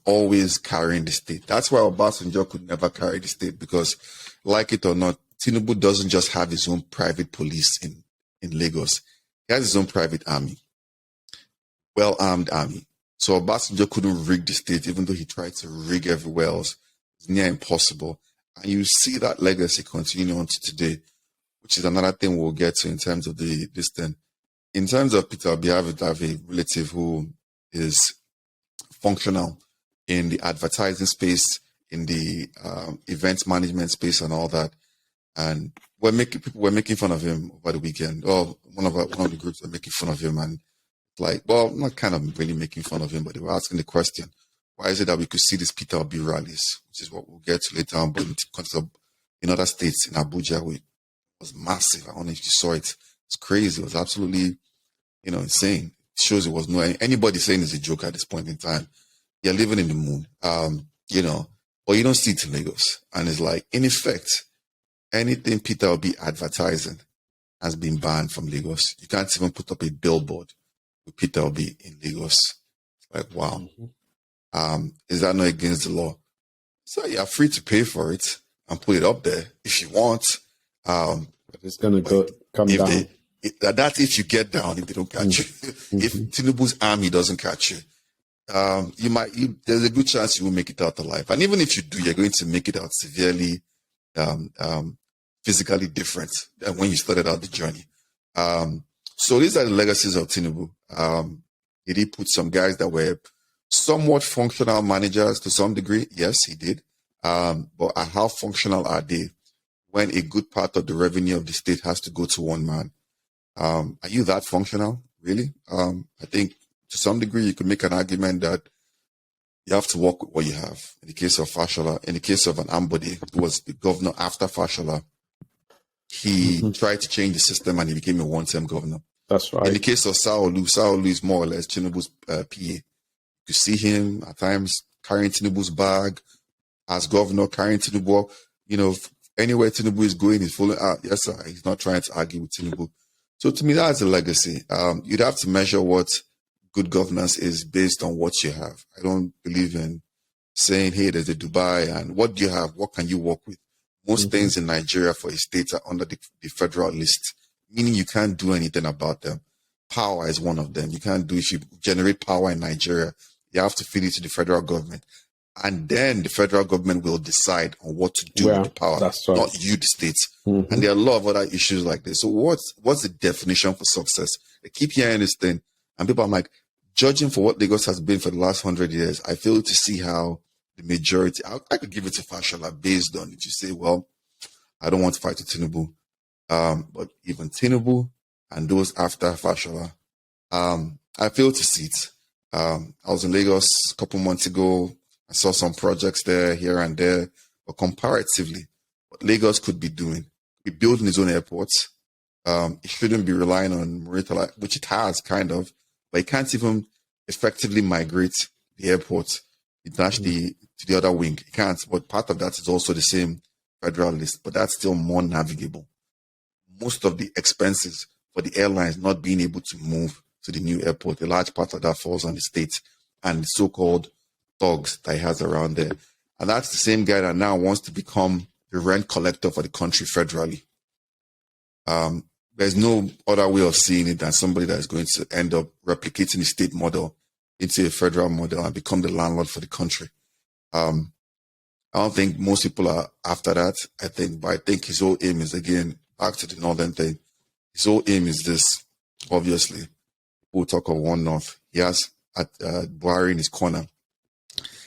always carrying the state. That's why Obasanjo could never carry the state, because, like it or not, Tinubu doesn't just have his own private police in Lagos. He has his own private army, well-armed army. So Obasanjo couldn't rig the state, even though he tried to rig everywhere else. It's near impossible. And you see that legacy continuing on to today, which is another thing we'll get to in terms of this thing. In terms of Peter Obi, I have a relative who is functional in the advertising space, in the event management space and all that. And people were making fun of him over the weekend. Oh, one of the groups were making fun of him, and like, well, not kind of really making fun of him, but they were asking the question, why is it that we could see these Peter Obi rallies, which is what we'll get to later on, but in other states, in Abuja, it was massive. I don't know if you saw it. It's crazy. It was absolutely, insane. It shows it was anybody saying it's a joke at this point in time. You're living in the moon, but you don't see it in Lagos. And it's like, in effect, anything Peter Obi advertising has been banned from Lagos. You can't even put up a billboard with Peter Obi in Lagos. Like, wow. Is that not against the law? So you're free to pay for it and put it up there if you want. But it's going to come down. That's if you get down, if they don't catch you. If Tinubu's army doesn't catch you, there's a good chance you will make it out alive. And even if you do, you're going to make it out severely, physically different than when you started out the journey. So these are the legacies of Tinubu. Did he put some guys that were somewhat functional managers to some degree? Yes, he did. But how functional are they when a good part of the revenue of the state has to go to one man? Are you that functional, really? I think to some degree you could make an argument that you have to work with what you have. In the case of Fashola, in the case of an Ambode, who was the governor after Fashola, he tried to change the system and he became a one-term governor. That's right. In the case of Saolu is more or less Tinubu's PA. You see him at times carrying Tinubu's bag as governor, carrying Tinubu. Anywhere Tinubu is going, he's following out. Yes, sir. He's not trying to argue with Tinubu. So to me, that's a legacy. You'd have to measure what good governance is based on what you have. I don't believe in saying, hey, there's a Dubai, and what do you have? What can you work with? Most things in Nigeria for a state are under the federal list, meaning you can't do anything about them. Power is one of them. You can't do, if you generate power in Nigeria, you have to feed it to the federal government. And then the federal government will decide on what to do with the power, that's right. Not you, the states. And there are a lot of other issues like this. So what's the definition for success? I keep hearing this thing, and people are like, judging for what Lagos has been for the last 100 years, I fail to see how the majority, I could give it to Fashola based on it. You say, well, I don't want to fight with Tinubu. But even Tinubu and those after Fashola, I fail to see it. I was in Lagos a couple months ago. I saw some projects there, here and there, but comparatively, what Lagos could be doing, be building its own airports. It shouldn't be relying on Maritala, which it has kind of, but it can't even effectively migrate the airport to the other wing. It can't, but part of that is also the same federal list, but that's still more navigable. Most of the expenses for the airlines not being able to move to the new airport, a large part of that falls on the state and the so-called thugs that he has around there. And that's the same guy that now wants to become the rent collector for the country federally. There's no other way of seeing it than somebody that is going to end up replicating the state model into a federal model and become the landlord for the country. I don't think most people are after that. But I think his whole aim is, again, back to the northern thing. His whole aim is this, obviously. We'll talk of one north. He has Buhari in his corner.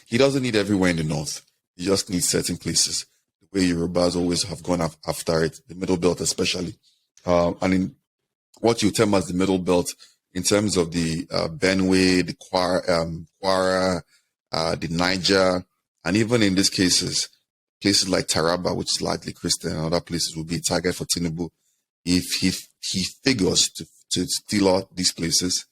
He doesn't need everywhere in the north. He just needs certain places. The way Yorubas always have gone after it, the middle belt especially. And in what you term as the middle belt, in terms of the Benue, the Kwara, the Niger, and even in these cases, places like Taraba, which is largely Christian, and other places will be a target for Tinubu if he figures to steal out these places,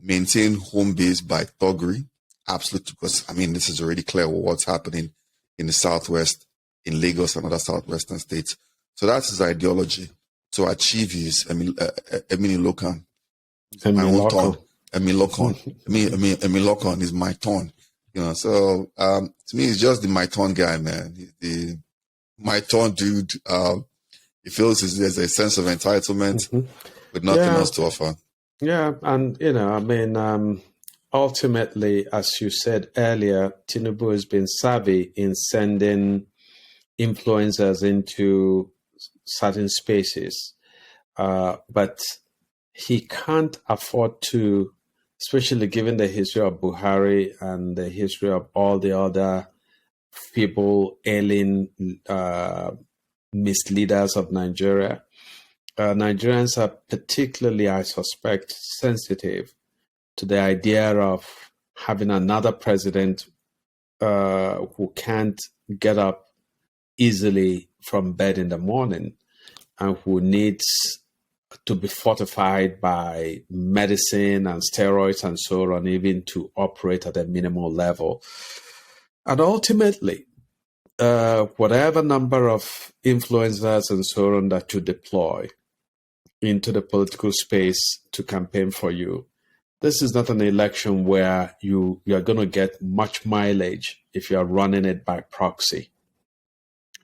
maintain home base by thuggery, absolute, because I mean, this is already clear what's happening in the Southwest, in Lagos and other Southwestern states. So that's his ideology to achieve his Emilokan. My own turn. Emilokan is my turn. You know, so to me, he's just the my turn guy, man. He's the my turn dude. He feels there's a sense of entitlement with nothing else to offer. Yeah, and ultimately, as you said earlier, Tinubu has been savvy in sending influencers into certain spaces, but he can't afford to, especially given the history of Buhari and the history of all the other feeble, ailing misleaders of Nigeria. Nigerians are particularly, I suspect, sensitive to the idea of having another president who can't get up easily from bed in the morning and who needs to be fortified by medicine and steroids and so on, even to operate at a minimal level. And ultimately, whatever number of influencers and so on that you deploy into the political space to campaign for you, this is not an election where you are going to get much mileage if you are running it by proxy.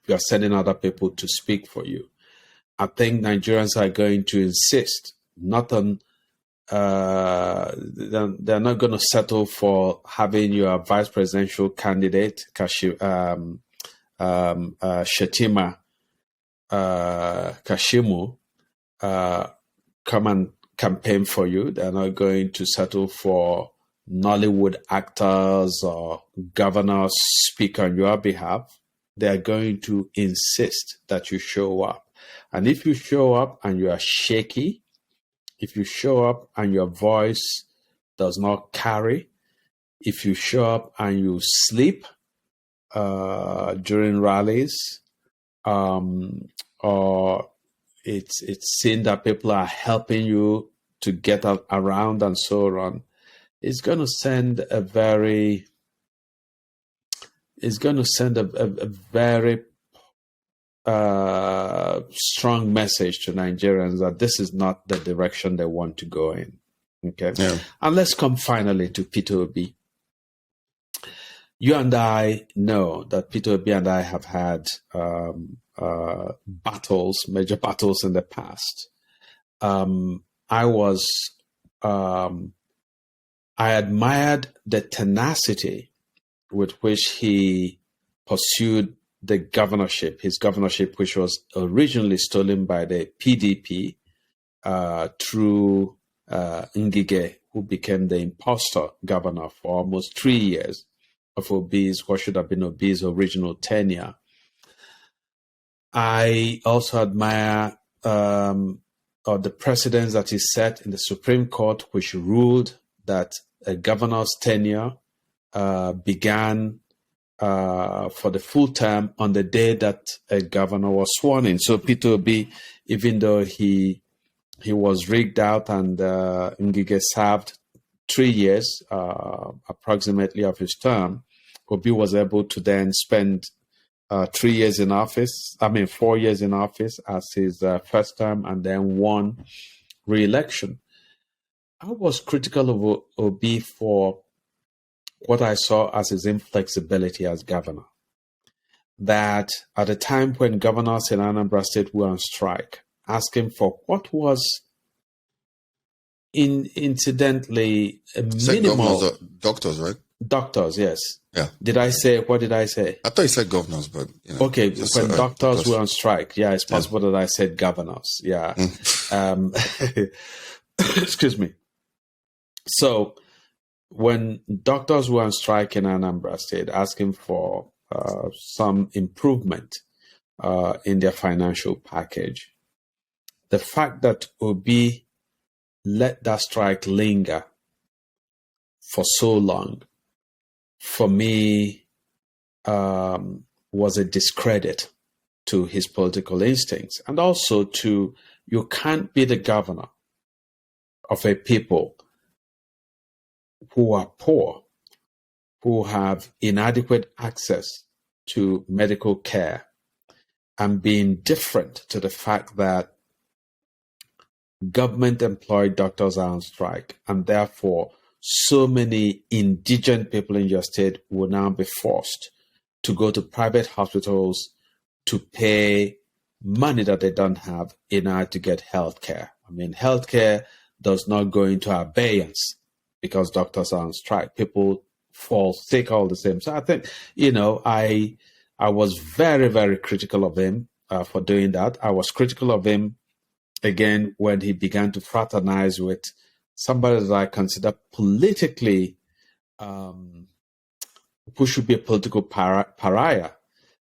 If you are sending other people to speak for you. I think Nigerians are going to insist not on, they're not going to settle for having your vice presidential candidate, Shetima Kashimu, come and campaign for you. They're not going to settle for Nollywood actors or governors speak on your behalf. They're going to insist that you show up. And if you show up and you are shaky, if you show up and your voice does not carry, if you show up and you sleep during rallies, or it's seen that people are helping you to get around and so on, it's going to send a very strong message to Nigerians that this is not the direction they want to go in. Okay. Yeah. And let's come finally to Peter Obi. You and I know that Peter Obi and I have had major battles in the past. I admired the tenacity with which he pursued the governorship, his governorship, which was originally stolen by the PDP through Ngige, who became the imposter governor for almost 3 years of what should have been Obi's original tenure. I also admire the precedents that he set in the Supreme Court, which ruled that a governor's tenure began for the full term on the day that a governor was sworn in. So Peter Obi, even though he was rigged out and Ngige served 3 years approximately of his term, Obi was able to then spend 4 years in office as his first term, and then won re-election. I was critical of Obi for what I saw as his inflexibility as governor. That at a time when governors in Anambra State were on strike, asking for what was incidentally a minimal... Doctors, right? Doctors, yes. Yeah. What did I say? I thought you said governors, but... Okay, when doctors were on strike, yeah, it's possible that I said governors, yeah. Excuse me. So, when doctors were on strike in Anambra State, asking for some improvement in their financial package, the fact that Obi let that strike linger for so long, for me, was a discredit to his political instincts, and also to, you can't be the governor of a people who are poor, who have inadequate access to medical care, and being different to the fact that government-employed doctors are on strike, and therefore so many indigent people in your state will now be forced to go to private hospitals to pay money that they don't have in order to get health care. I mean, healthcare does not go into abeyance because doctors are on strike. People fall sick all the same. So I think, I was very, very critical of him for doing that. I was critical of him again when he began to fraternize with somebody that I consider politically, who should be a political pariah,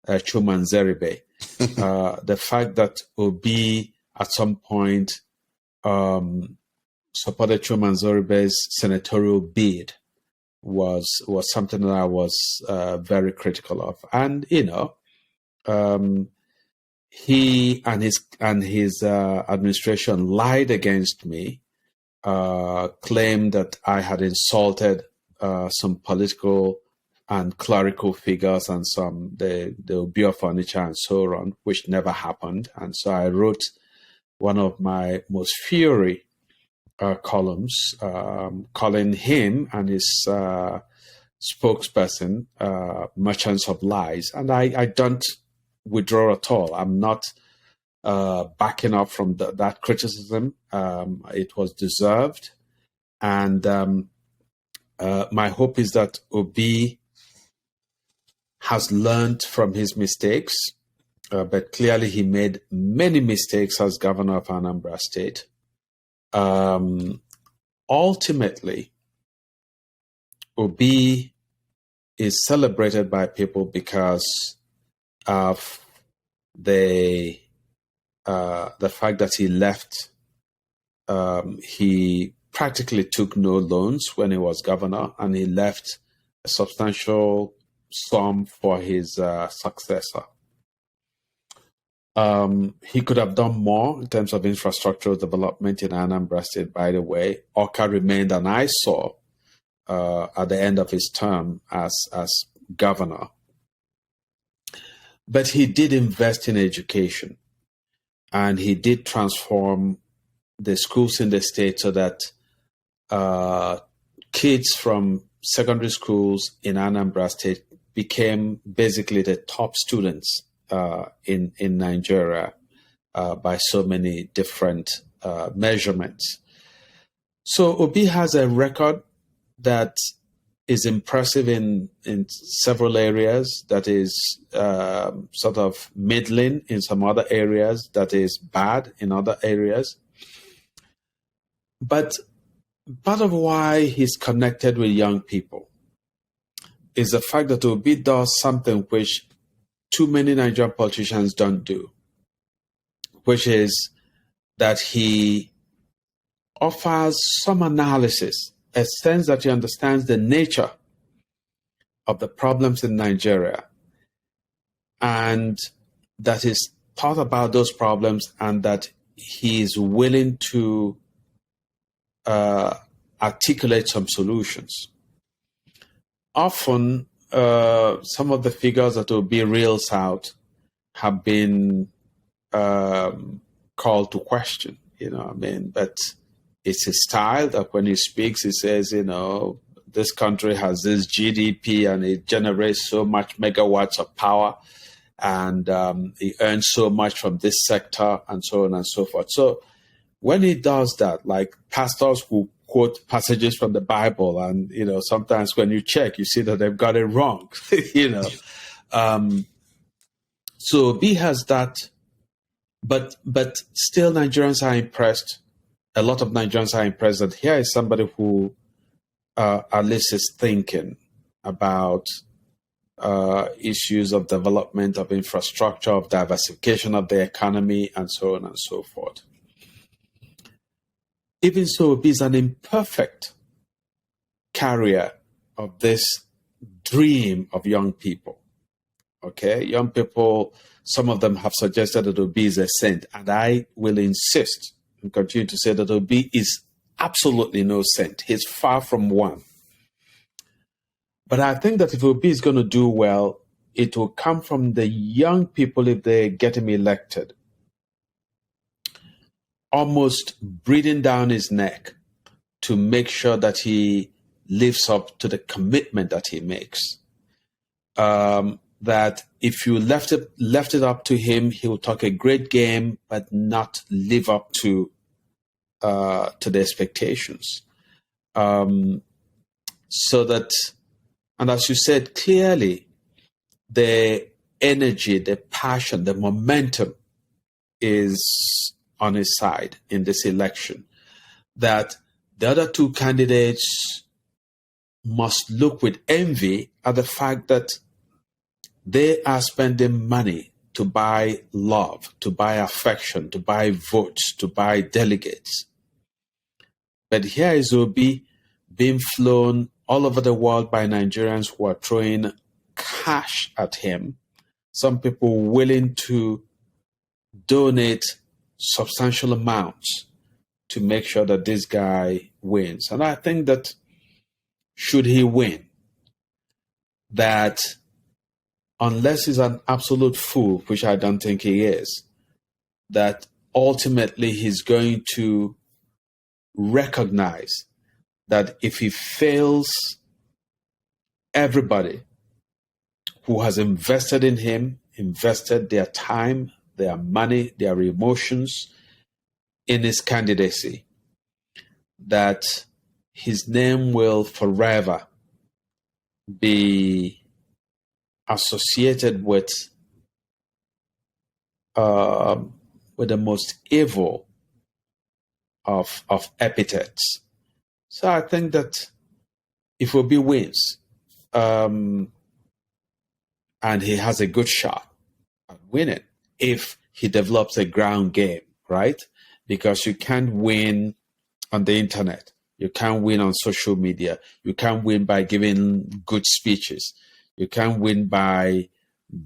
Chuman Zeribe. The fact that Obi at some point supported Chuman Zeribe's senatorial bid was something that I was very critical of. And he and his administration lied against me, claimed that I had insulted some political and clerical figures and the Obi furniture and so on, which never happened. And so I wrote one of my most fiery columns, calling him and his spokesperson merchants of lies. And I don't withdraw at all. I'm not backing up from that criticism. It was deserved. And my hope is that Obi has learned from his mistakes, but clearly he made many mistakes as governor of Anambra State. Ultimately, Obi is celebrated by people because of the fact that he left. He practically took no loans when he was governor, and he left a substantial sum for his successor. He could have done more in terms of infrastructural development in Anambra State, by the way. Oka remained an eyesore at the end of his term as governor. But he did invest in education, and he did transform the schools in the state so that kids from secondary schools in Anambra State became basically the top students in Nigeria by so many different measurements. So Obi has a record that is impressive in several areas, that is sort of middling in some other areas, that is bad in other areas. But part of why he's connected with young people is the fact that Obi does something which too many Nigerian politicians don't do, which is that he offers some analysis, a sense that he understands the nature of the problems in Nigeria, and that he's thought about those problems, and that he is willing to articulate some solutions. Often, some of the figures that will be reels out have been called to question, but it's his style that when he speaks, he says, this country has this GDP and it generates so much megawatts of power, and he earns so much from this sector, and so on and so forth. So when he does that, like pastors who quote passages from the Bible, and sometimes when you check, you see that they've got it wrong. So Obi has that, but still Nigerians are impressed. A lot of Nigerians are impressed that here is somebody who at least is thinking about issues of development, of infrastructure, of diversification of the economy, and so on and so forth. Even so, Obi is an imperfect carrier of this dream of young people. Okay, young people, some of them have suggested that Obi is a saint, and I will insist and continue to say that Obi is absolutely no saint. He's far from one. But I think that if Obi is going to do well, it will come from the young people if they get him elected, almost breathing down his neck to make sure that he lives up to the commitment that he makes. That if you left it up to him, he will talk a great game, but not live up to the expectations. So that, and as you said clearly, the energy, the passion, the momentum is on his side in this election. That the other two candidates must look with envy at the fact that they are spending money to buy love, to buy affection, to buy votes, to buy delegates. But here is Obi being flown all over the world by Nigerians who are throwing cash at him. Some people willing to donate substantial amounts to make sure that this guy wins. And I think that should he win, that unless he's an absolute fool, which I don't think he is, that ultimately he's going to recognize that if he fails everybody who has invested in him, invested their time, their money, their emotions in his candidacy, that his name will forever be associated with the most evil of epithets. So I think that if Obi wins, and he has a good shot at winning, if he develops a ground game, right? Because you can't win on the internet. You can't win on social media. You can't win by giving good speeches. You can't win by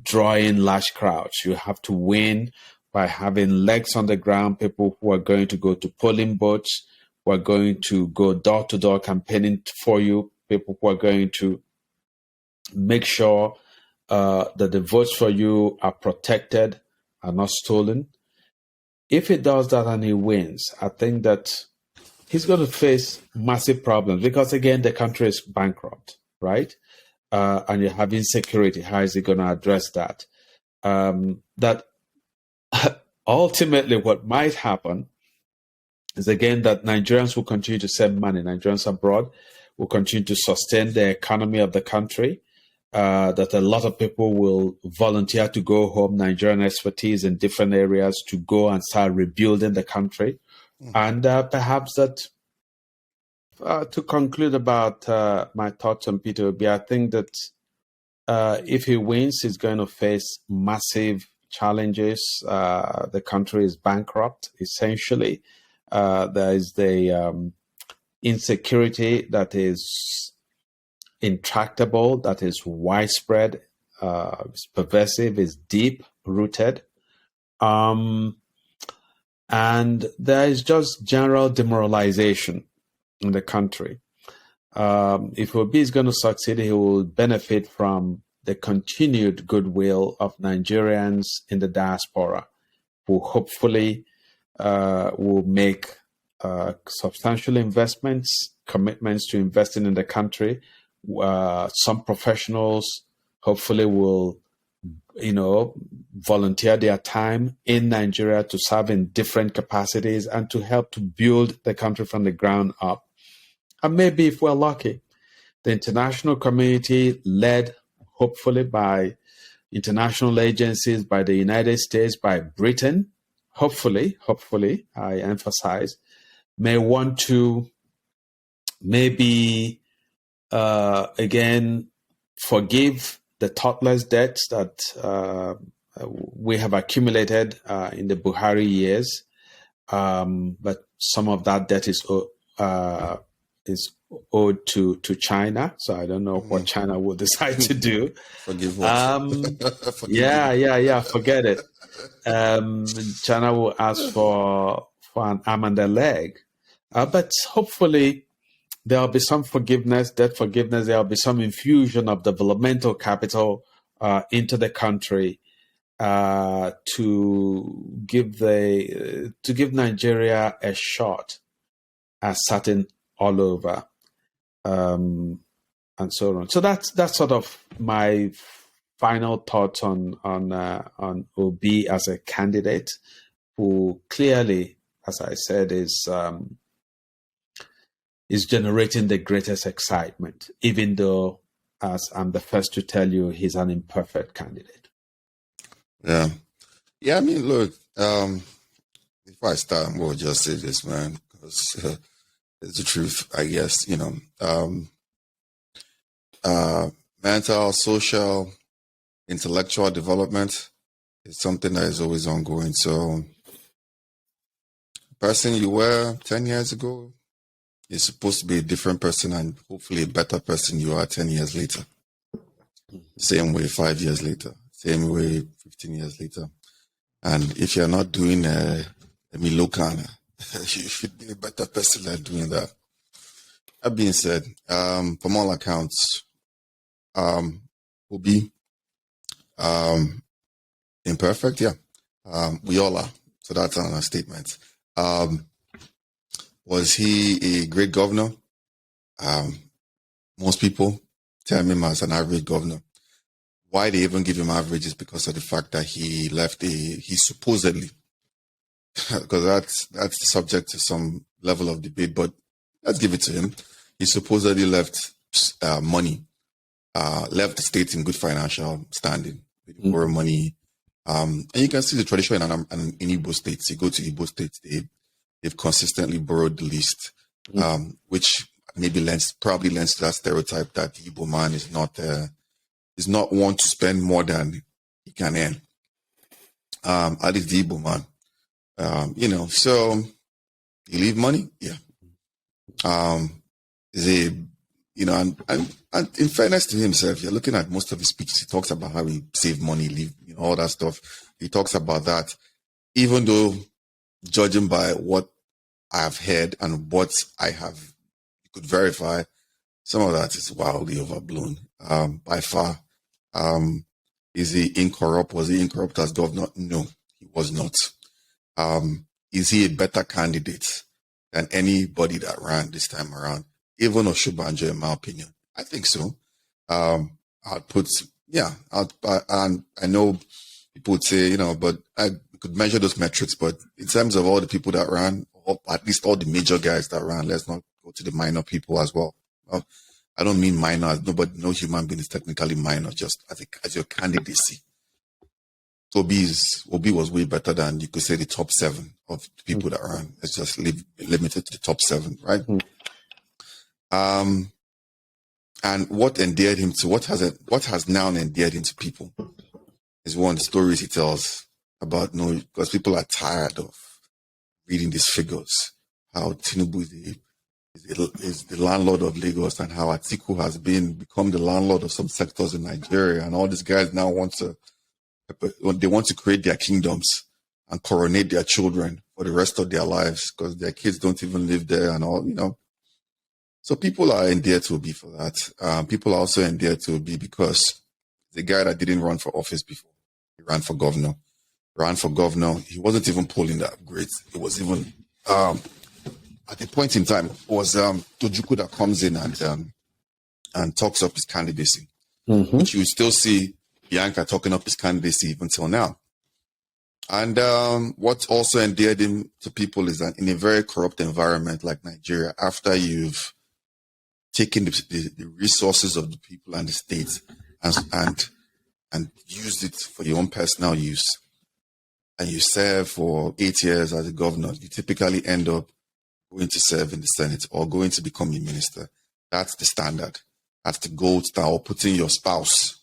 drawing large crowds. You have to win by having legs on the ground, people who are going to go to polling booths, who are going to go door-to-door campaigning for you, people who are going to make sure that the votes for you are protected, are not stolen. If he does that and he wins, I think that he's going to face massive problems because, again, the country is bankrupt, right? And you have insecurity. How is he going to address that? That ultimately what might happen is, again, that Nigerians will continue to send money. Nigerians abroad will continue to sustain the economy of the country, that a lot of people will volunteer to go home, Nigerian expertise in different areas to go and start rebuilding the country. And perhaps that, to conclude about my thoughts on Peter Obi, I think that if he wins, he's going to face massive challenges. The country is bankrupt, essentially. There is the insecurity that is intractable, that is widespread, is pervasive, is deep-rooted. And there is just general demoralization in the country. If Obi is going to succeed, he will benefit from the continued goodwill of Nigerians in the diaspora, who hopefully will make substantial investments, commitments to investing in the country. Some professionals hopefully will, volunteer their time in Nigeria to serve in different capacities and to help to build the country from the ground up. And maybe, if we're lucky, the international community, led hopefully by international agencies, by the United States, by Britain, hopefully, I emphasize, may want to maybe, again, forgive the thoughtless debts that we have accumulated in the Buhari years. But some of that debt is owed to China. So I don't know what China will decide to do. Forgive what? Forget it. China will ask for an arm and a leg. But hopefully there'll be some forgiveness, debt forgiveness. There'll be some infusion of developmental capital into the country to give Nigeria a shot at starting all over, and so on. So that's sort of my final thoughts on Obi as a candidate, who clearly, as I said, is generating the greatest excitement, even though, as I'm the first to tell you, he's an imperfect candidate. Yeah. I mean, look, before I start, I'm going to just say this, man, because it's the truth, I guess, mental, social, intellectual development is something that is always ongoing. So, the person you were 10 years ago is supposed to be a different person, and hopefully a better person you are 10 years later. Same way 5 years later. Same way 15 years later. And if you're not doing a Milokana, you should be a better person than doing that. That being said, from all accounts, Obi, imperfect, yeah. We all are. So that's an understatement. Was he a great governor? Most people term him as an average governor. Why they even give him average is because of the fact that he supposedly, because that's subject to some level of debate, but let's give it to him. He supposedly left money, left the state in good financial standing, with borrow money. And you can see the tradition in Igbo states. You go to Igbo states, they've consistently borrowed the least, which probably lends to that stereotype that the Igbo man is not one to spend more than he can earn. At least the Igbo man. So you leave money? Yeah. Is a, and in fairness to himself, you're looking at most of his speeches, he talks about how he saved money, leave, all that stuff. He talks about that, even though judging by what I've heard and what you could verify, some of that is wildly overblown, by far. Is he incorrupt? Was he incorrupt as governor? No, he was not. Is he a better candidate than anybody that ran this time around? Even Oshubanjo, in my opinion. I think so. I know people would say, but I could measure those metrics, but in terms of all the people that ran, or at least all the major guys that ran, let's not go to the minor people as well. I don't mean minor, no human being is technically minor, just as your candidacy. Obi was way better than, you could say, the top 7 of the people that ran. Let's just limited to the top 7, right? And what endeared him to, what has now endeared him to people is one of the stories he tells about, because people are tired of reading these figures, how Tinubu is the landlord of Lagos, and how Atiku has become the landlord of some sectors in Nigeria, and all these guys now want to create their kingdoms and coronate their children for the rest of their lives because their kids don't even live there and all, So people are endeared to Obi for that. People are also endeared to Obi because the guy that didn't run for office before, he ran for governor. He wasn't even polling that great. It was even at a point in time, it was Tojuku that comes in and talks up his candidacy, which you still see Bianca talking up his candidacy even till now. And what also endeared him to people is that in a very corrupt environment like Nigeria, after you've taken the resources of the people and the state and used it for your own personal use, and you serve for 8 years as a governor, you typically end up going to serve in the Senate or going to become a minister. That's the standard. That's the gold star, or putting your spouse.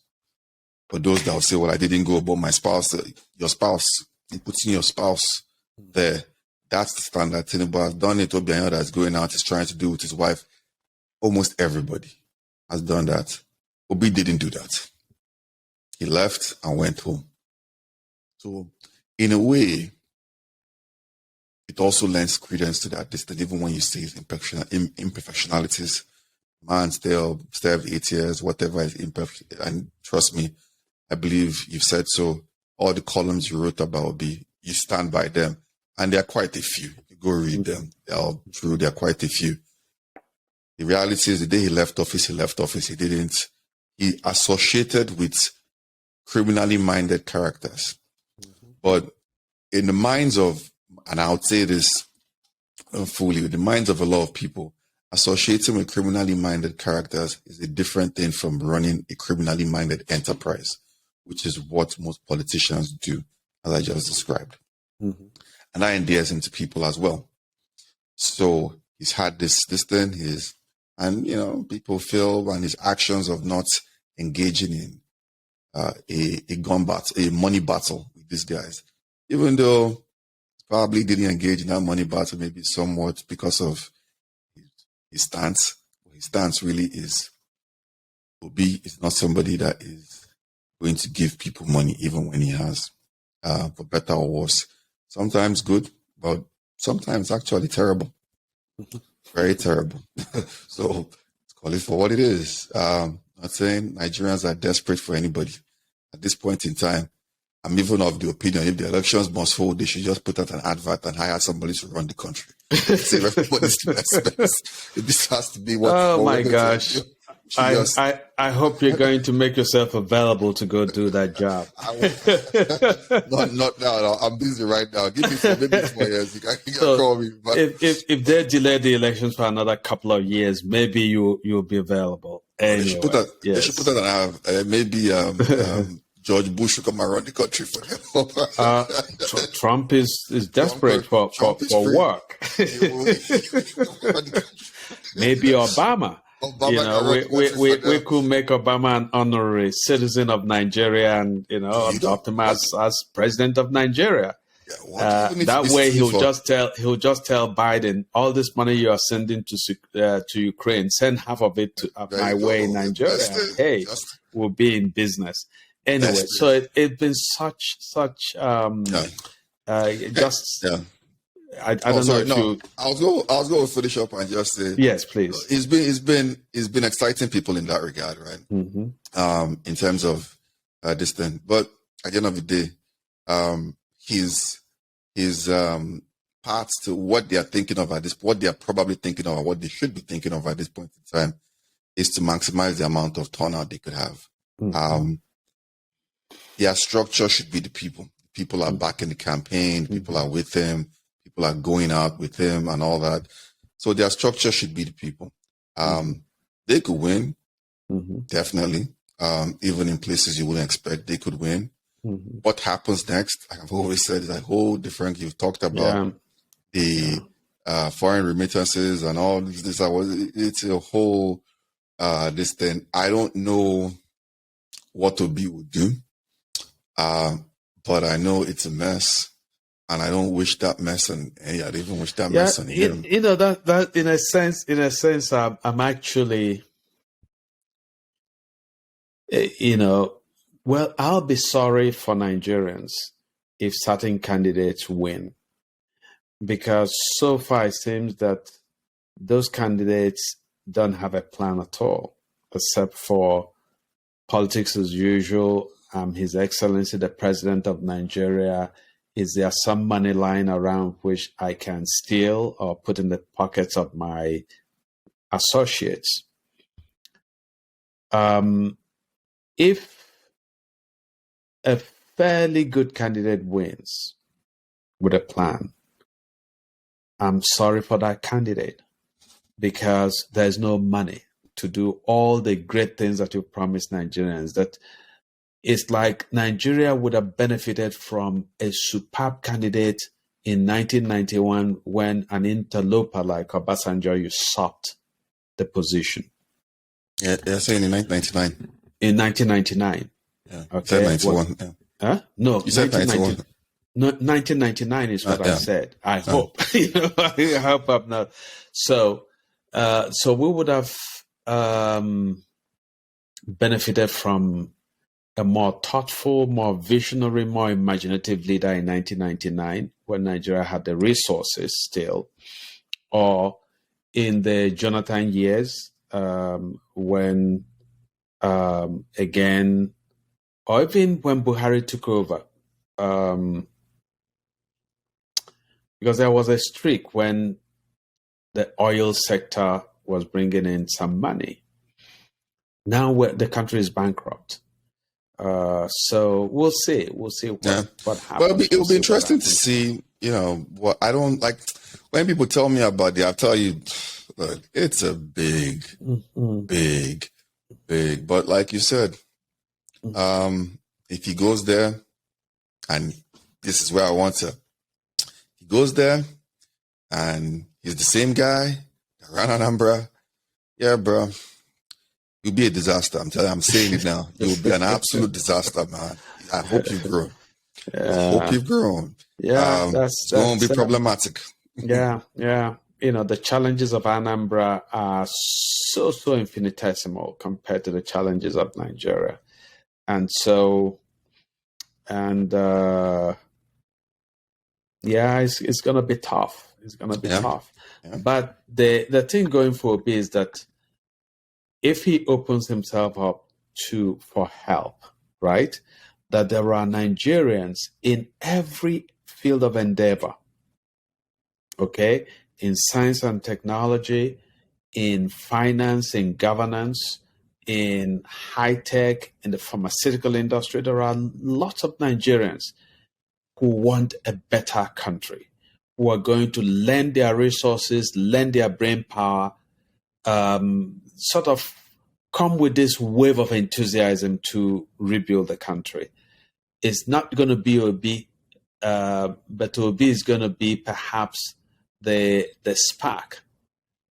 For those that will say, well, I didn't go, but my spouse, your spouse, putting your spouse there, that's the standard. Tinubu has done it. Obianyo that's going out is trying to do with his wife. Almost everybody has done that. Obi didn't do that. He left and went home. So, in a way, it also lends credence to that distance, even when you see his imperfectionalities. Man, still served 8 years, whatever is imperfect. And trust me, I believe you've said so. All the columns you wrote about you stand by them. And there are quite a few. You go read them. They're all true. There are quite a few. The reality is the day he left office. He associated with criminally minded characters. But in the minds of, and I would say this fully, the minds of a lot of people, associating with criminally minded characters is a different thing from running a criminally minded enterprise, which is what most politicians do, as I just described. And that endears him to people as well. So he's had this thing, people feel, and his actions of not engaging in a money battle with these guys, even though probably didn't engage in that money battle, maybe somewhat because of his stance. His stance really is, Obi is not somebody that is going to give people money, even when he has, for better or worse. Sometimes good, but sometimes actually terrible. Very terrible. So let's call it for what it is. Not saying Nigerians are desperate for anybody. At this point in time, I'm even of the opinion, if the elections must hold, they should just put out an advert and hire somebody to run the country. Save everybody's expense. This has to be what. Oh my gosh! I hope you're going to make yourself available to go do that job. Not now. No. I'm busy right now. Give me maybe 4 years. You can call me. But if they delay the elections for another couple of years, maybe you'll be available. Anyway, they should put that maybe. George Bush will come and run the country for them. Trump is desperate for work. Maybe Obama. We could make Obama an honorary citizen of Nigeria and adopt him as president of Nigeria. That way he'll just tell Biden, all this money you are sending to Ukraine, send half of it my way in Nigeria. Hey, we'll be in business. Anyway, so it's been such I don't know if you. I was going to finish up and just say yes, please. It's been exciting people in that regard, right? In terms of this thing, but at the end of the day, his parts to what they are thinking of what they are probably thinking of, or what they should be thinking of at this point in time, is to maximize the amount of turnout they could have. Their structure should be the people. People are back in the campaign. People are with him. People are going out with him and all that. So their structure should be the people. They could win, definitely. Even in places you wouldn't expect, they could win. What happens next, I've always said, is a whole different. You've talked about the foreign remittances and all this. It's a whole this thing. I don't know what Obi would do. But I know it's a mess, and I don't wish that mess on. I don't even wish that mess on him. That in a sense, I'm actually, well, I'll be sorry for Nigerians if certain candidates win, because so far it seems that those candidates don't have a plan at all, except for politics as usual. His Excellency, the President of Nigeria, is there some money lying around which I can steal or put in the pockets of my associates? If a fairly good candidate wins with a plan, I'm sorry for that candidate, because there's no money to do all the great things that you promised Nigerians. That it's like Nigeria would have benefited from a superb candidate in 1991 when an interloper like Obasanjo usurped the position. Yeah, they're saying in 1999. In 1999. Yeah. Okay. 91. Huh? No, you said 91. No, 1999 is what I said. I hope. I hope I'm not. So we would have benefited from a more thoughtful, more visionary, more imaginative leader in 1999 when Nigeria had the resources still, or in the Jonathan years when, again, or even when Buhari took over. Because there was a streak when the oil sector was bringing in some money. Now the country is bankrupt. So we'll see. We'll see what happens. Well, it'll be interesting to see, what I don't like when people tell me about it, I'll tell you, look, it's a big, but like you said, if he goes there, and this is where I want to, he goes there and he's the same guy that ran Anambra. Yeah, bro. You'll be a disaster. I'm saying it now. You'll be an absolute disaster, man. I hope you've grown. I hope you've grown. Yeah, it's going to be problematic. Yeah. The challenges of Anambra are so infinitesimal compared to the challenges of Nigeria. It's going to be tough. It's going to be tough. Yeah. But the thing going for Obi is that if he opens himself up for help, right, that there are Nigerians in every field of endeavor, okay, in science and technology, in finance, in governance, in high tech, in the pharmaceutical industry. There are lots of Nigerians who want a better country, who are going to lend their resources, lend their brain power, sort of come with this wave of enthusiasm to rebuild the country. It's not going to be Obi, but Obi is going to be perhaps the spark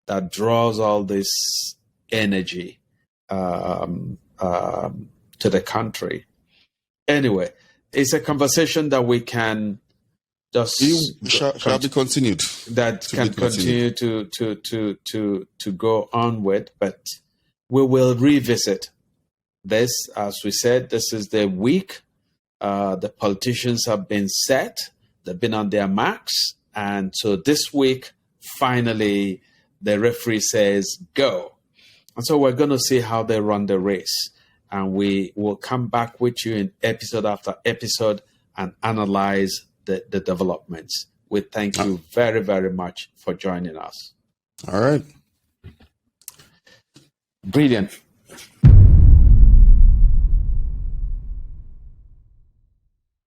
that draws all this energy to the country. Anyway, it's a conversation that we can just shall be continued. That can continue to go on with, but we will revisit this. As we said, this is the week. The politicians have been set. They've been on their marks. And so this week, finally, the referee says, go. And so we're going to see how they run the race. And we will come back with you in episode after episode and analyze the developments. We thank you very, very much for joining us. All right. Brilliant.